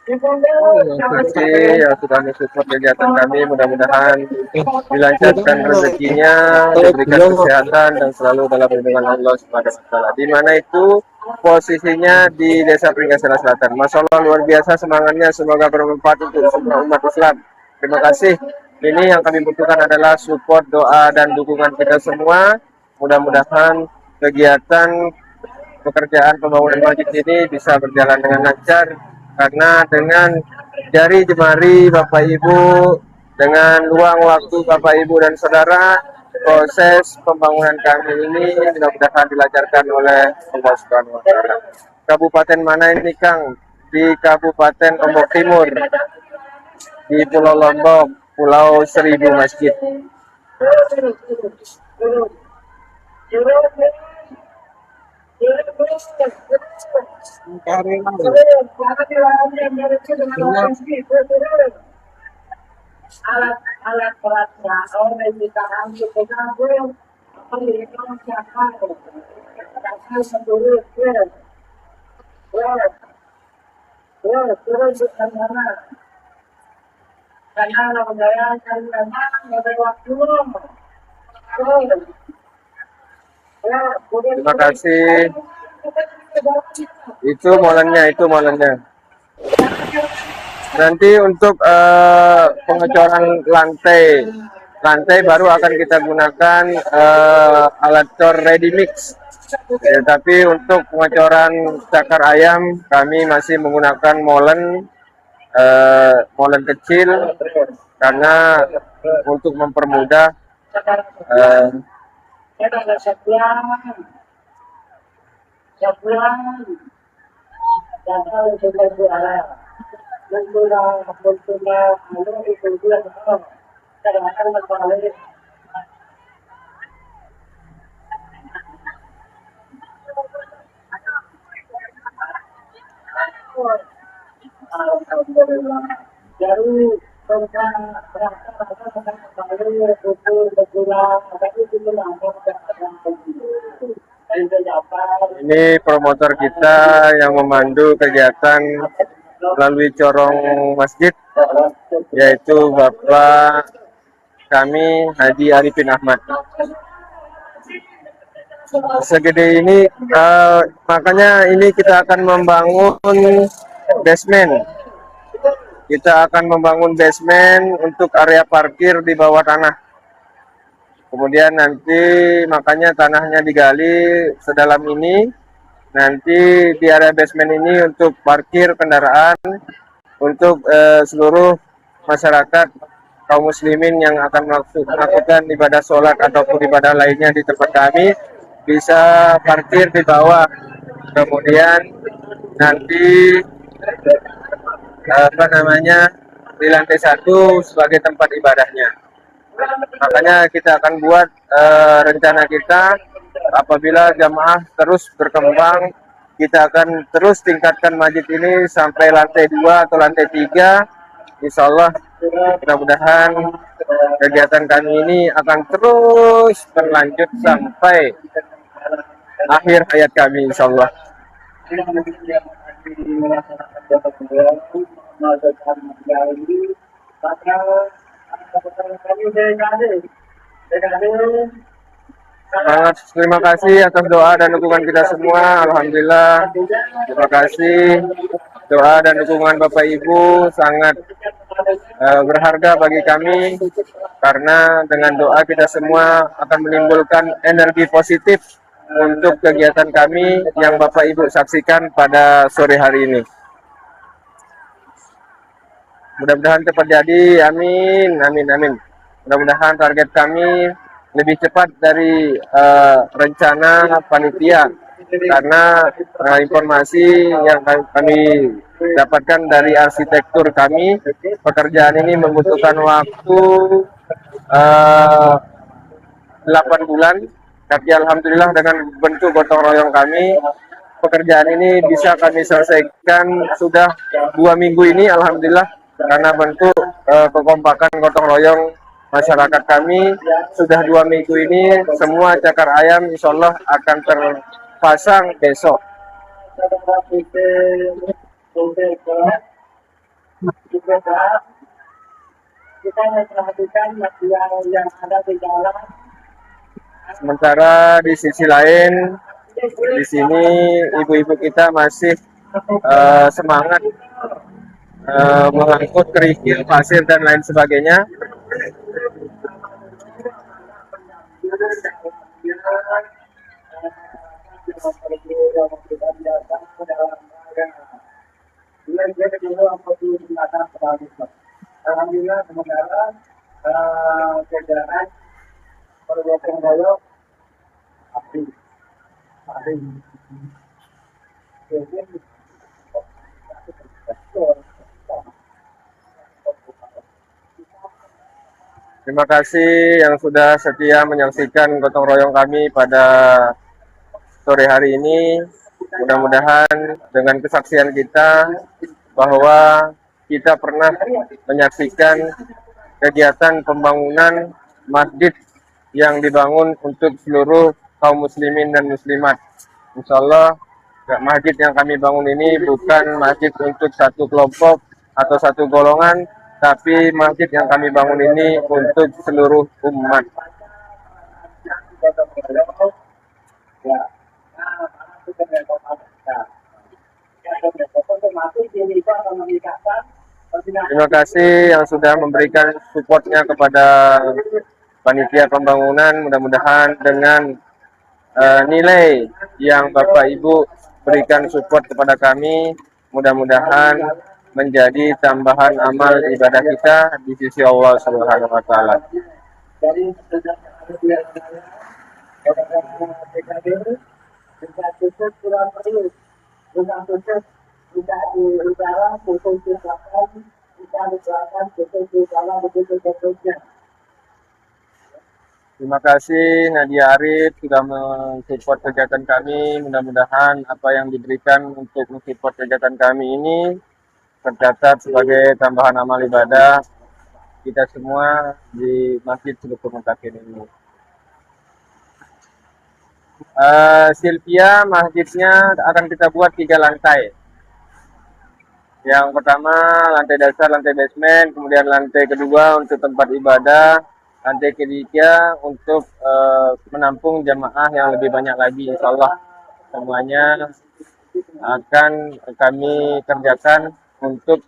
Terima kasih yang sudah mensupport kegiatan kami. Mudah-mudahan dilancarkan rezekinya, diberikan kesehatan dan selalu dalam lindungan Allah Subhanahu wa taala. Di mana itu posisinya di Desa Pringgasela Selatan. Masya Allah luar biasa semangatnya, semoga bermanfaat untuk semua umat Islam. Terima kasih. Ini yang kami butuhkan adalah support, doa dan dukungan kita semua. Mudah-mudahan kegiatan pekerjaan pembangunan masjid ini bisa berjalan dengan lancar. Karena dengan jari jemari Bapak Ibu, dengan luang waktu Bapak Ibu dan Saudara, proses pembangunan kami ini mudah-mudahan dilancarkan oleh Allah Subhanahu wa taala. Kabupaten mana ini, Kang? Di Kabupaten Lombok Timur, di Pulau Lombok, Pulau Seribu Masjid. Alat beratnya oleh kita ambil pengampun pendidikan siapa turun karena membayakan memang ada waktu. Terima kasih. Itu molennya. Nanti untuk pengecoran lantai baru akan kita gunakan alat cor ready mix. Ya, tapi untuk pengecoran cakar ayam kami masih menggunakan molen kecil karena untuk mempermudah ini promotor kita yang memandu kegiatan melalui corong masjid, yaitu Bapak kami Haji Arifin Ahmad. Segede ini, makanya ini kita akan membangun basement. kita akan membangun basement untuk area parkir di bawah tanah. Kemudian nanti makanya tanahnya digali sedalam ini. Nanti di area basement ini untuk parkir kendaraan untuk seluruh masyarakat kaum muslimin yang akan melakukan ibadah sholat ataupun ibadah lainnya di tempat kami bisa parkir di bawah. Kemudian nanti di lantai 1 sebagai tempat ibadahnya. Makanya kita akan buat rencana kita apabila jamaah terus berkembang, kita akan terus tingkatkan masjid ini sampai lantai 2 atau lantai 3. Insya Allah mudah-mudahan kegiatan kami ini akan terus berlanjut sampai akhir hayat kami, insya Allah. Sangat terima kasih atas doa dan dukungan kita semua. Alhamdulillah. Terima kasih. Doa dan dukungan Bapak Ibu sangat berharga bagi kami karena dengan doa kita semua akan menimbulkan energi positif untuk kegiatan kami yang Bapak Ibu saksikan pada sore hari ini. Mudah-mudahan cepat jadi, amin, amin, amin. Mudah-mudahan target kami lebih cepat dari rencana panitia karena informasi yang kami dapatkan dari arsitektur kami, pekerjaan ini membutuhkan waktu 8 bulan, tapi alhamdulillah dengan bentuk gotong royong kami, pekerjaan ini bisa kami selesaikan sudah 2 minggu ini, alhamdulillah, karena bentuk kekompakan gotong royong masyarakat kami sudah 2 minggu ini semua cakar ayam insya Allah akan terpasang besok. Kita memperhatikan material yang ada di dalam. Sementara di sisi lain, di sini ibu-ibu kita masih semangat mengangkut kerikil, pasir dan lain sebagainya. Alhamdulillah sementara jajaran pergotong royong Terima kasih yang sudah setia menyaksikan gotong royong kami pada sore hari ini. Mudah-mudahan dengan kesaksian kita bahwa kita pernah menyaksikan kegiatan pembangunan masjid yang dibangun untuk seluruh kaum muslimin dan muslimat. Insya Allah masjid yang kami bangun ini bukan masjid untuk satu kelompok atau satu golongan, tapi masjid yang kami bangun ini untuk seluruh umat. Terima kasih yang sudah memberikan supportnya kepada panitia pembangunan. Mudah-mudahan dengan nilai yang Bapak Ibu berikan support kepada kami, mudah-mudahan menjadi tambahan amal ibadah kita di sisi Allah Subhanahu wa taala. Terima kasih Nadia Arif sudah mensupport kegiatan kami. Mudah-mudahan apa yang diberikan untuk mensupport kegiatan kami ini tercatat sebagai tambahan amal ibadah kita semua di Masjid Sulukur Mutakin ini. Sylvia, masjidnya akan kita buat 3 lantai. Yang pertama lantai dasar, lantai basement, kemudian lantai kedua untuk tempat ibadah, lantai ketiga untuk menampung jamaah yang lebih banyak lagi. Insya Allah semuanya akan kami kerjakan untuk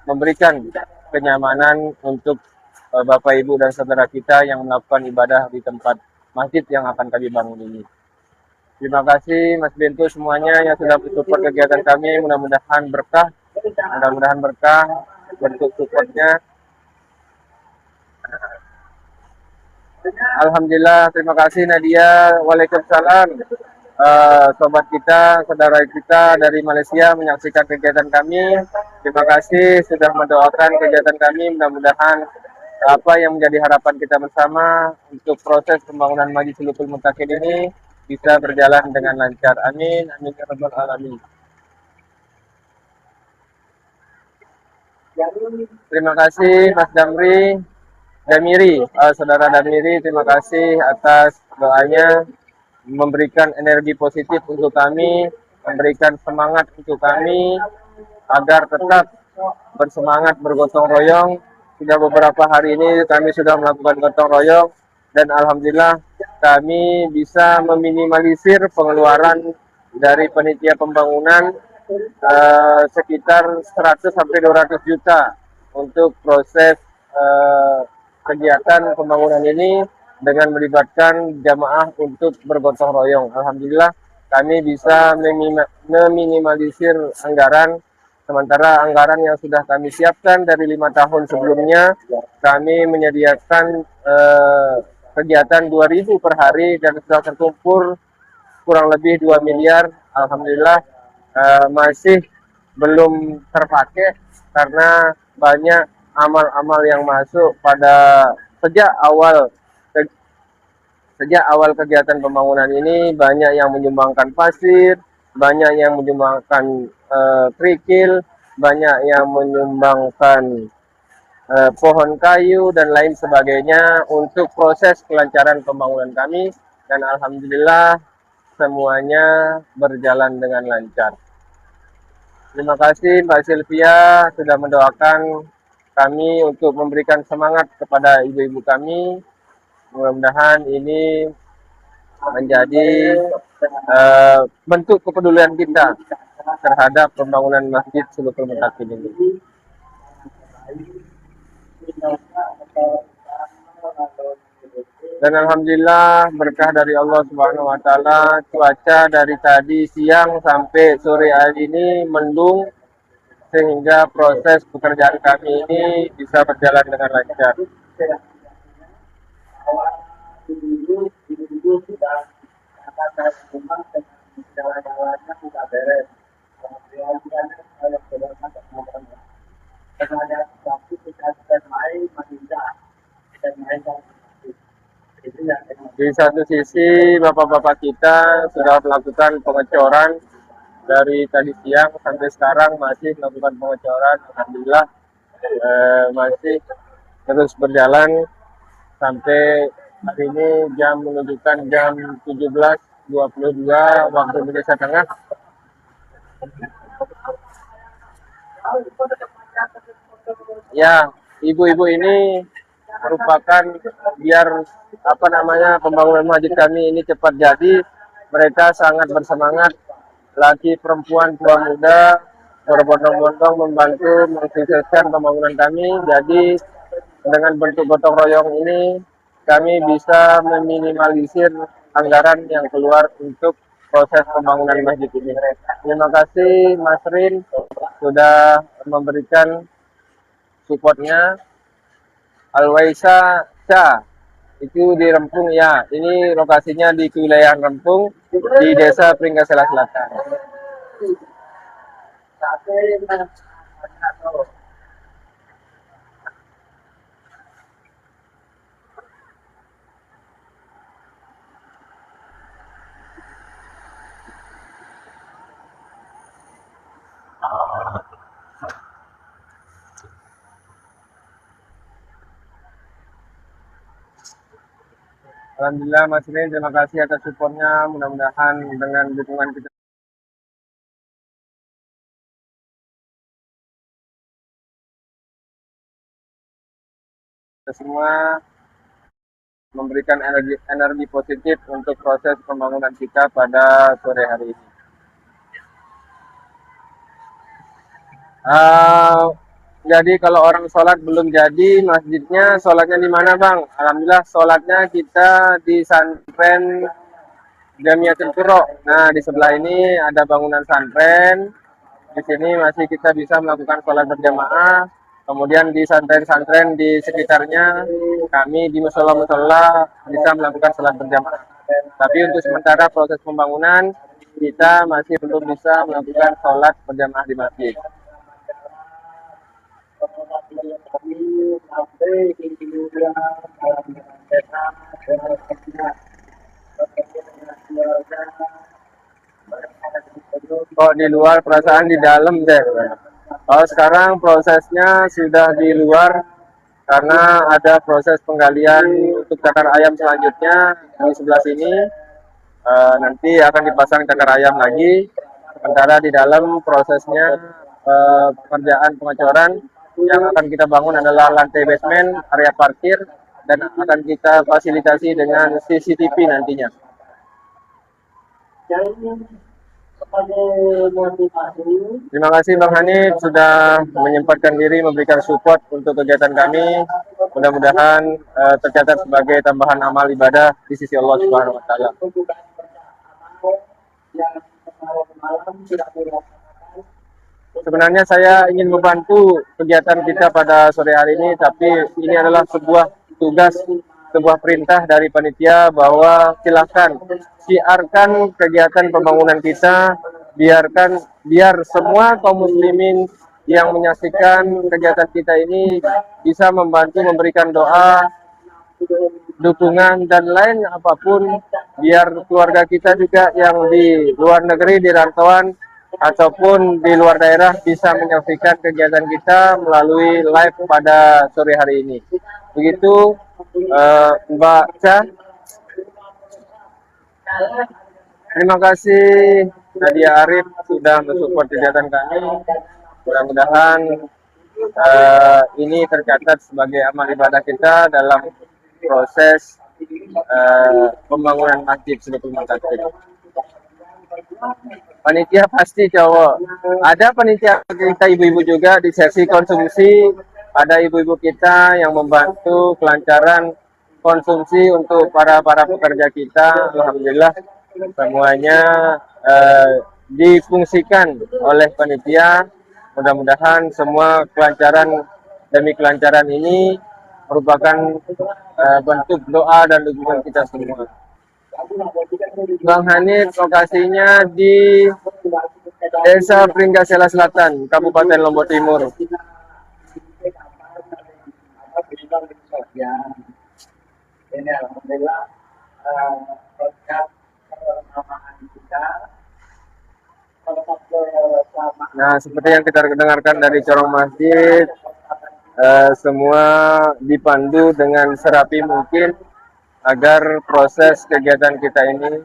memberikan kenyamanan untuk Bapak Ibu dan saudara kita yang melakukan ibadah di tempat masjid yang akan kami bangun ini. Terima kasih Mas Bento semuanya yang sudah mensupport kegiatan kami, mudah-mudahan berkah bentuk supportnya. Alhamdulillah, terima kasih Nadia. Waalaikumsalam. Sobat kita, saudara kita dari Malaysia menyaksikan kegiatan kami. Terima kasih sudah mendoakan kegiatan kami. Mudah-mudahan apa yang menjadi harapan kita bersama untuk proses pembangunan Masjid Sulukul Muntakin ini bisa berjalan dengan lancar. Amin. Amin ya rabbal alamin. Terima kasih Mas Damiri, saudara Damiri, terima kasih atas doanya, memberikan energi positif untuk kami, memberikan semangat untuk kami agar tetap bersemangat bergotong royong. Sudah beberapa hari ini kami sudah melakukan gotong royong dan alhamdulillah kami bisa meminimalisir pengeluaran dari panitia pembangunan sekitar 100 sampai 200 juta untuk proses kegiatan pembangunan ini dengan melibatkan jamaah untuk bergotong royong. Alhamdulillah kami bisa meminimalisir anggaran, sementara anggaran yang sudah kami siapkan dari 5 tahun sebelumnya kami menyediakan kegiatan 2.000 per hari dan sudah terkumpul kurang lebih 2 miliar. Alhamdulillah masih belum terpakai karena banyak amal-amal yang masuk pada sejak awal kegiatan pembangunan ini. Banyak yang menyumbangkan pasir, banyak yang menyumbangkan kerikil, banyak yang menyumbangkan pohon kayu dan lain sebagainya untuk proses kelancaran pembangunan kami, dan alhamdulillah semuanya berjalan dengan lancar. Terima kasih Mbak Sylvia sudah mendoakan kami untuk memberikan semangat kepada ibu-ibu kami. Mudah-mudahan ini menjadi bentuk kepedulian kita terhadap pembangunan Masjid Sulukul Muntakin ini. Dan alhamdulillah berkah dari Allah Subhanahu wa taala, cuaca dari tadi siang sampai sore hari ini mendung sehingga proses pekerjaan kami ini bisa berjalan dengan lancar. Di satu sisi bapak-bapak kita sudah melakukan pengecoran dari tadi siang sampai sekarang masih melakukan pengecoran. Alhamdulillah masih terus berjalan sampai hari ini jam menunjukkan jam 17.22 waktu Indonesia Tengah. Ya, ibu-ibu ini merupakan biar pembangunan masjid kami ini cepat jadi. Mereka sangat bersemangat, laki perempuan tua muda berbondong-bondong membantu mensukseskan pembangunan kami. Jadi dengan bentuk gotong royong ini kami bisa meminimalisir anggaran yang keluar untuk proses pembangunan masjid ini. Terima kasih Mas Rin sudah memberikan supportnya. Alwaisa Syah itu di Rempung ya. Ini lokasinya di kewilayahan Rempung di Desa Pringgasela Selatan. Alhamdulillah Mas Rin, terima kasih atas supportnya. Mudah-mudahan dengan dukungan kita semua memberikan energi positif untuk proses pembangunan kita pada sore hari ini. Eh, jadi kalau orang sholat belum jadi masjidnya, sholatnya di mana Bang? Alhamdulillah sholatnya kita di Santren Jamiatul Qura. Nah di sebelah ini ada bangunan santren. Di sini masih kita bisa melakukan sholat berjamaah. Kemudian di santren-santren di sekitarnya kami di musola-musola bisa melakukan sholat berjamaah. Tapi untuk sementara proses pembangunan kita masih belum bisa melakukan sholat berjamaah di masjid. Kok di luar perasaan di dalam deh. Kalau sekarang prosesnya sudah di luar karena ada proses penggalian untuk cakar ayam selanjutnya di sebelah sini. Nanti akan dipasang cakar ayam lagi. Sementara di dalam prosesnya pekerjaan pengecoran yang akan kita bangun adalah lantai basement, area parkir, dan akan kita fasilitasi dengan CCTV nantinya. Terima kasih Bang Hanif sudah menyempatkan diri memberikan support untuk kegiatan kami. Mudah-mudahan tercatat sebagai tambahan amal ibadah di sisi Allah Subhanahu wa taala. Sebenarnya saya ingin membantu kegiatan kita pada sore hari ini, tapi ini adalah sebuah tugas, sebuah perintah dari panitia bahwa silakan siarkan kegiatan pembangunan kita, biar semua kaum muslimin yang menyaksikan kegiatan kita ini bisa membantu memberikan doa, dukungan dan lain apapun, biar keluarga kita juga yang di luar negeri, di rantauan ataupun di luar daerah bisa menyaksikan kegiatan kita melalui live pada sore hari ini. Begitu Mbak Cha. Terima kasih Nadia Arif sudah mensupport kegiatan kami. Mudah-mudahan ini tercatat sebagai amal ibadah kita dalam proses pembangunan masjid Sudatul Muntakin. Panitia pasti cowok. Ada panitia kita ibu-ibu juga di sesi konsumsi. Ada ibu-ibu kita yang membantu kelancaran konsumsi untuk para pekerja kita. Alhamdulillah semuanya difungsikan oleh panitia. Mudah-mudahan semua kelancaran demi kelancaran ini merupakan bentuk doa dan dukungan kita semua. Bang Hanif lokasinya di Desa Pringgasela Selatan, Kabupaten Lombok Timur. Ini alhamdulillah Nah, seperti yang kita dengarkan dari corong masjid, semua dipandu dengan serapi mungkin agar proses kegiatan kita ini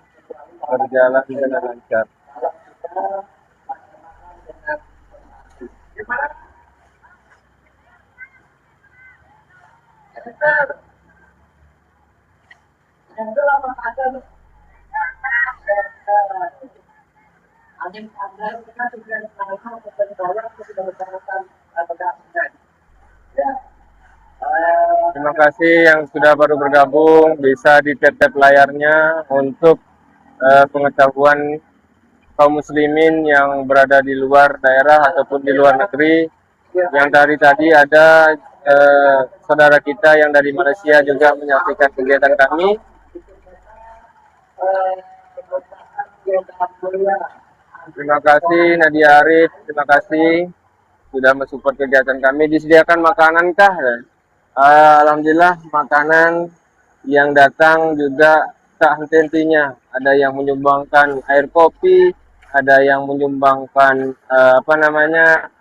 berjalan dengan lancar. Terima kasih yang sudah baru bergabung, bisa di-tap layarnya untuk pengetahuan kaum muslimin yang berada di luar daerah ataupun di luar negeri. Yang dari tadi ada saudara kita yang dari Malaysia juga menyaksikan kegiatan kami. Terima kasih Nadia Arif, terima kasih sudah mensupport kegiatan kami. Disediakan makanan kah? Alhamdulillah makanan yang datang juga tak henti-hentinya. Ada yang menyumbangkan air kopi, ada yang menyumbangkan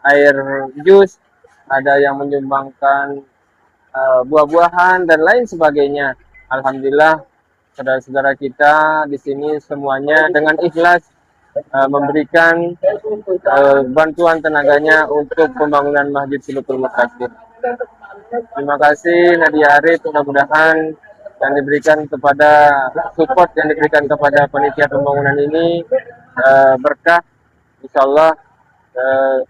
air jus, ada yang menyumbangkan buah-buahan dan lain sebagainya. Alhamdulillah saudara-saudara kita di sini semuanya dengan ikhlas memberikan bantuan tenaganya untuk pembangunan Masjid Sudatul Muntakin. Terima kasih Nadia Arif, mudah-mudahan yang diberikan kepada support yang diberikan kepada panitia pembangunan ini berkah, insyaallah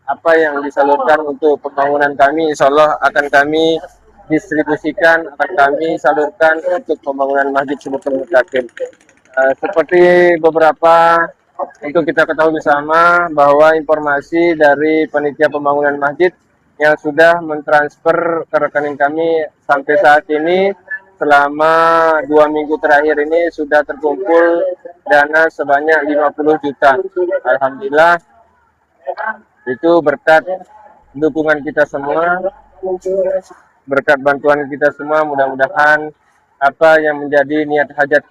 apa yang disalurkan untuk pembangunan kami, insya Allah akan kami distribusikan, akan kami salurkan untuk pembangunan Masjid Subutul Mutakin. Seperti beberapa untuk kita ketahui bersama bahwa informasi dari panitia pembangunan masjid yang sudah mentransfer ke rekening kami sampai saat ini selama 2 minggu terakhir ini sudah terkumpul dana sebanyak 50 juta. Alhamdulillah itu berkat dukungan kita semua, berkat bantuan kita semua, mudah-mudahan apa yang menjadi niat hajat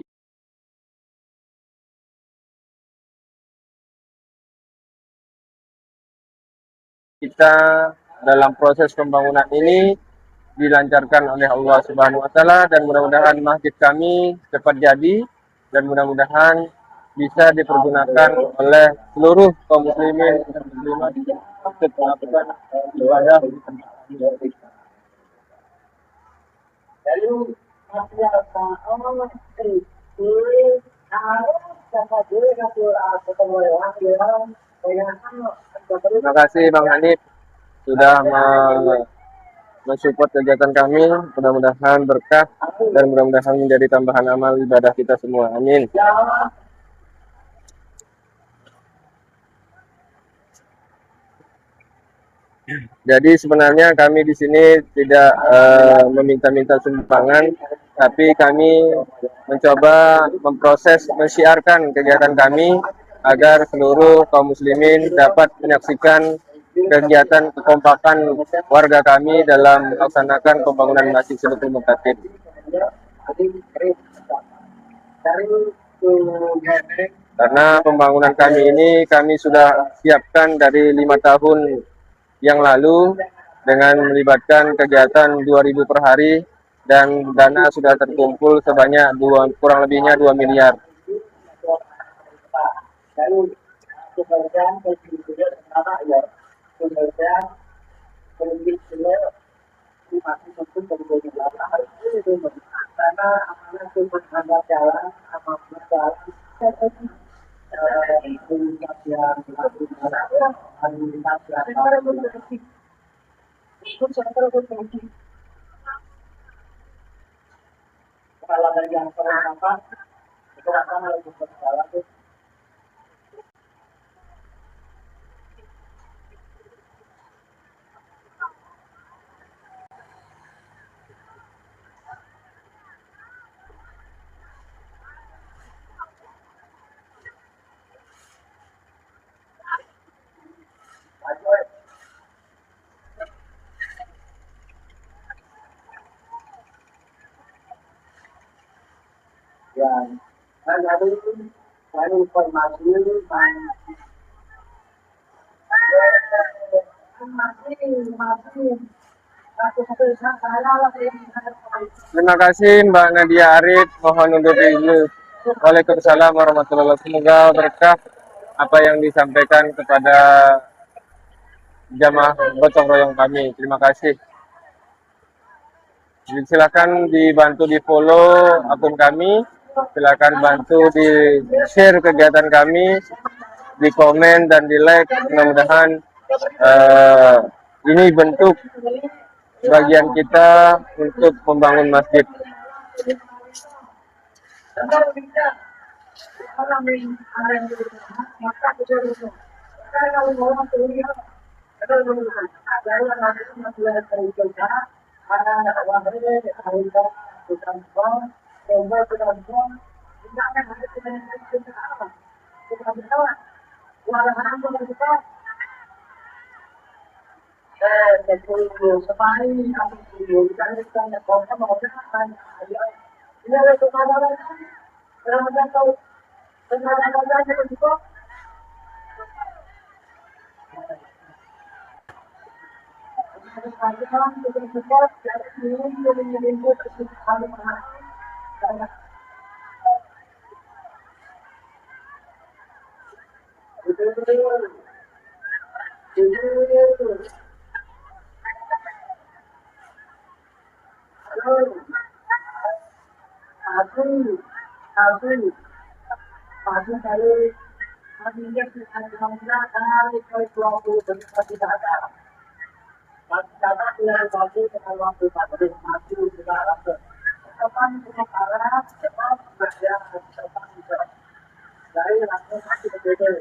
kita dalam proses pembangunan ini dilancarkan oleh Allah Subhanahu wa taala, dan mudah-mudahan masjid kami cepat jadi dan mudah-mudahan bisa dipergunakan oleh seluruh kaum muslimin dan muslimat untuk melakukan ibadah di tempat ini. Lalu masih apa? Oh, itu harus dapat dulu ketemu orang Terima kasih Bang Hanif sudah mensupport kegiatan kami. Mudah-mudahan berkah dan mudah-mudahan menjadi tambahan amal ibadah kita semua. Amin. Jadi sebenarnya kami di sini tidak meminta-minta sumbangan, tapi kami mencoba memproses, mensiarkan kegiatan kami agar seluruh kaum muslimin dapat menyaksikan kegiatan kekompakan warga kami dalam melaksanakan pembangunan Masjid Subutul Mutakin. Karena pembangunan kami ini kami sudah siapkan dari 5 tahun yang lalu dengan melibatkan kegiatan 2.000 per hari dan dana sudah terkumpul sebanyak kurang lebihnya 2 miliar. Kalau dari yang apa, itu akan lebih bersalah. Ya, lalu informasi Terima kasih Mbak Nadia Arif, mohon undur diri. Waalaikumsalam warahmatullahi wabarakatuh. Semoga berkah apa yang disampaikan kepada jamaah gotong royong kami. Terima kasih. Silakan dibantu di follow akun kami, silakan bantu di share kegiatan kami, di komen dan di like. Mudah-mudahan ini bentuk bagian kita untuk membangun masjid. Artinya alhamdulillah dari ke 20 menit tidak ada. Kata tidak bagus dengan waktu tadi masih juga ada. Kapan kita arah, cepat bekerja, cepat bisa. Dari langsung masih berbeda.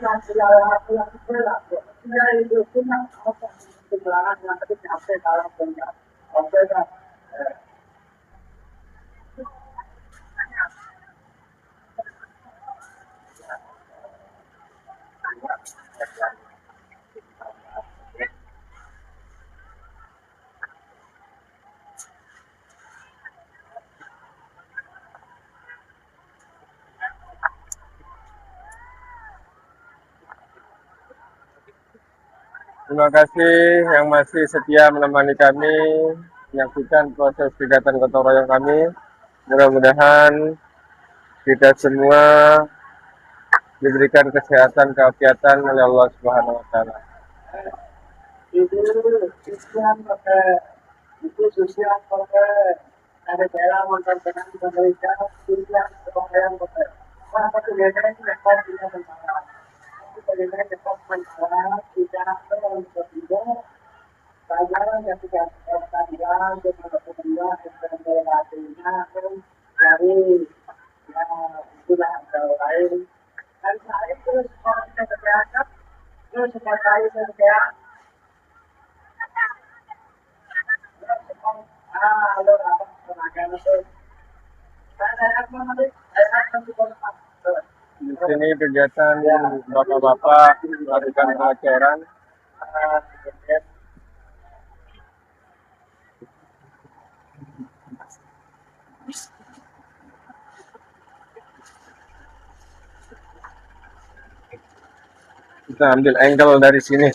Masih ada aku yang berat. Tidak itu pun apa sebenarnya yang tadi sampai dalam dunia. Oke kan? Terima kasih yang masih setia menemani kami menyaksikan proses kegiatan gotong royong kami. Mudah-mudahan kita semua diberikan kesehatan keafiatan oleh Allah Subhanahu wa taala. Itu Islam pakai itu sosial pakai ada daerah mantan dengan pemerintah Islam yang pakai apa kegiatan itu dapat kita bersama bagaimana dapat mencapai tidak terlalu berbeda pelajaran yang tidak terkadang dengan pemerintah dan relasinya dari yang sudah ada lain dan saya terus orang yang kesehatan terus sebagai saya Di sini kegiatan bapak-bapak melakukan pengajaran. Kita ambil angle dari sini.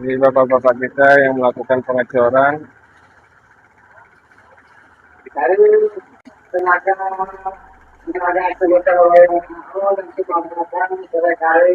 Ini bapak-bapak kita yang melakukan pengecoran. dari tenaga tenaga anggota WHO dan kebanyakan dari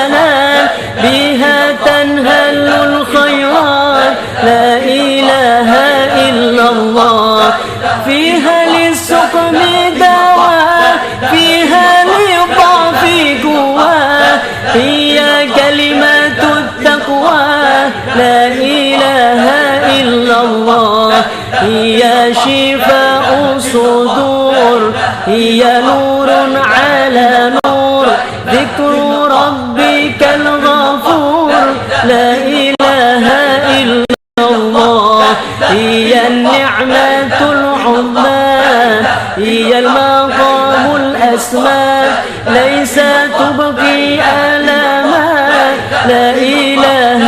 لا إله إلا الله هي شفاء الصدور هي نور على نور ذكر ربك الغفور لا إله إلا الله هي النعمة العظمى هي المقام الأسمى ليس تبقي ألاما لا إله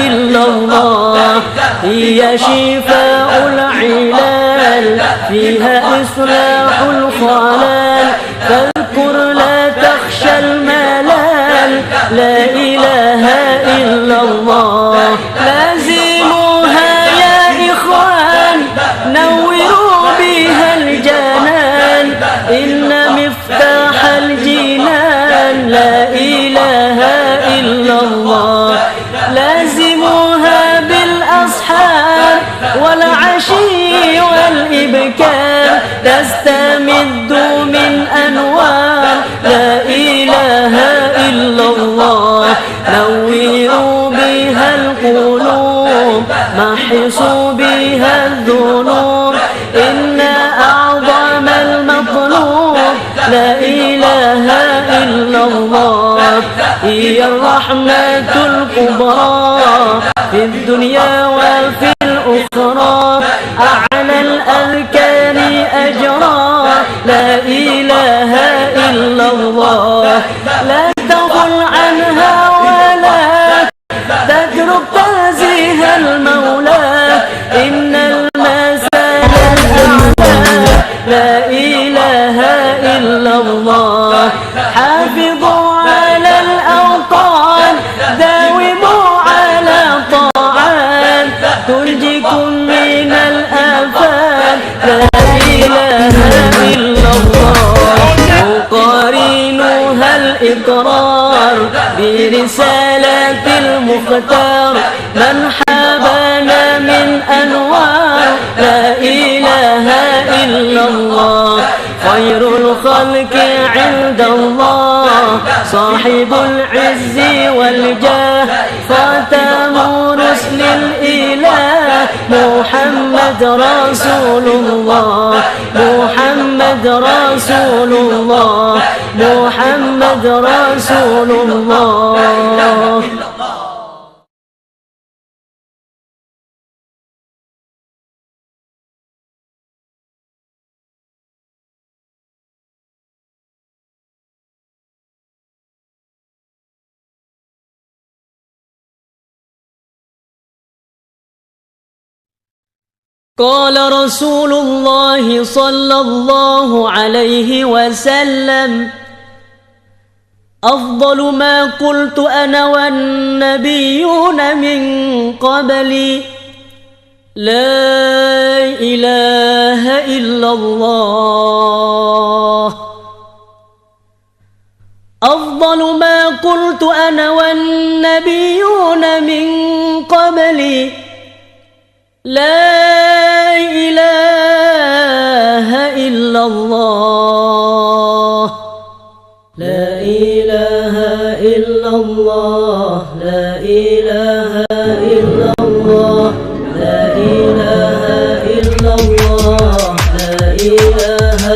إلا الله هي شفاء العلال فيها إصلاح الخلال فاذكر لا تخشى الملال لا إله إلا الله لازموها يا إخوان نوروا بها الجنان إن مفتاح الجنان لا إله إلا الله لازموها بالأسحار والعشي والإبكار تستمد من أنوار لا إله إلا الله نوروا بها القلوب محصوا بها الذنوب إن أعظم المطلوب لا إله إلا الله هي الرحمة الكبرى في الدنيا وفي الأخرى أعلى الأذكار أجرا لا إله إلا الله لا تغل عنها ولا تترك تنزيه المولى إن المساء الأعلى لا إله إلا الله حافظوا على الأوطان داوموا على طاعات تنجيكم من الآفات لا إله إلا الله يقارنها الإقرار برسالة المختار من حبنا من أنوار لا إله إلا الله خير الخلق عند الله صاحب العز والجاه خاتم رسل الإله محمد رسول الله محمد رسول الله محمد رسول الله قال رسول الله صلى الله عليه وسلم أفضل ما قلت أنا والنبيون من قبلي لا إله إلا الله أفضل ما قلت أنا والنبيون من قبلي لا إله إلا الله لا إله إلا الله لا إله إلا الله لا إله إلا الله لا إله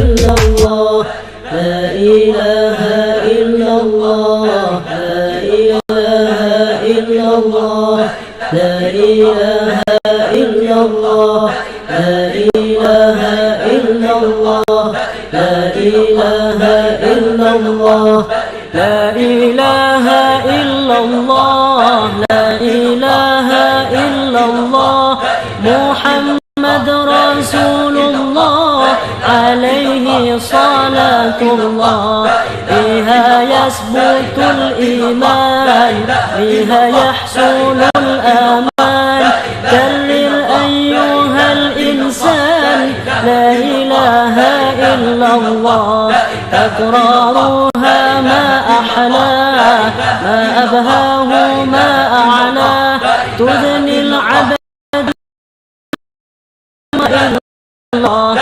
إلا الله لا إله إلا الله لا إله إلا الله لا إله إلا الله لا إله إلا الله لا إله إلا الله لا إله إلا الله لا إله إلا الله محمد رسول الله عليه صلاة الله بها يثبت الإيمان بها يحصل الأمان كرر أيها الإنسان لا إله إلا الله تكرارها ما أحلاه ما أبهاه ما أعلاه تذني العبد إلا الله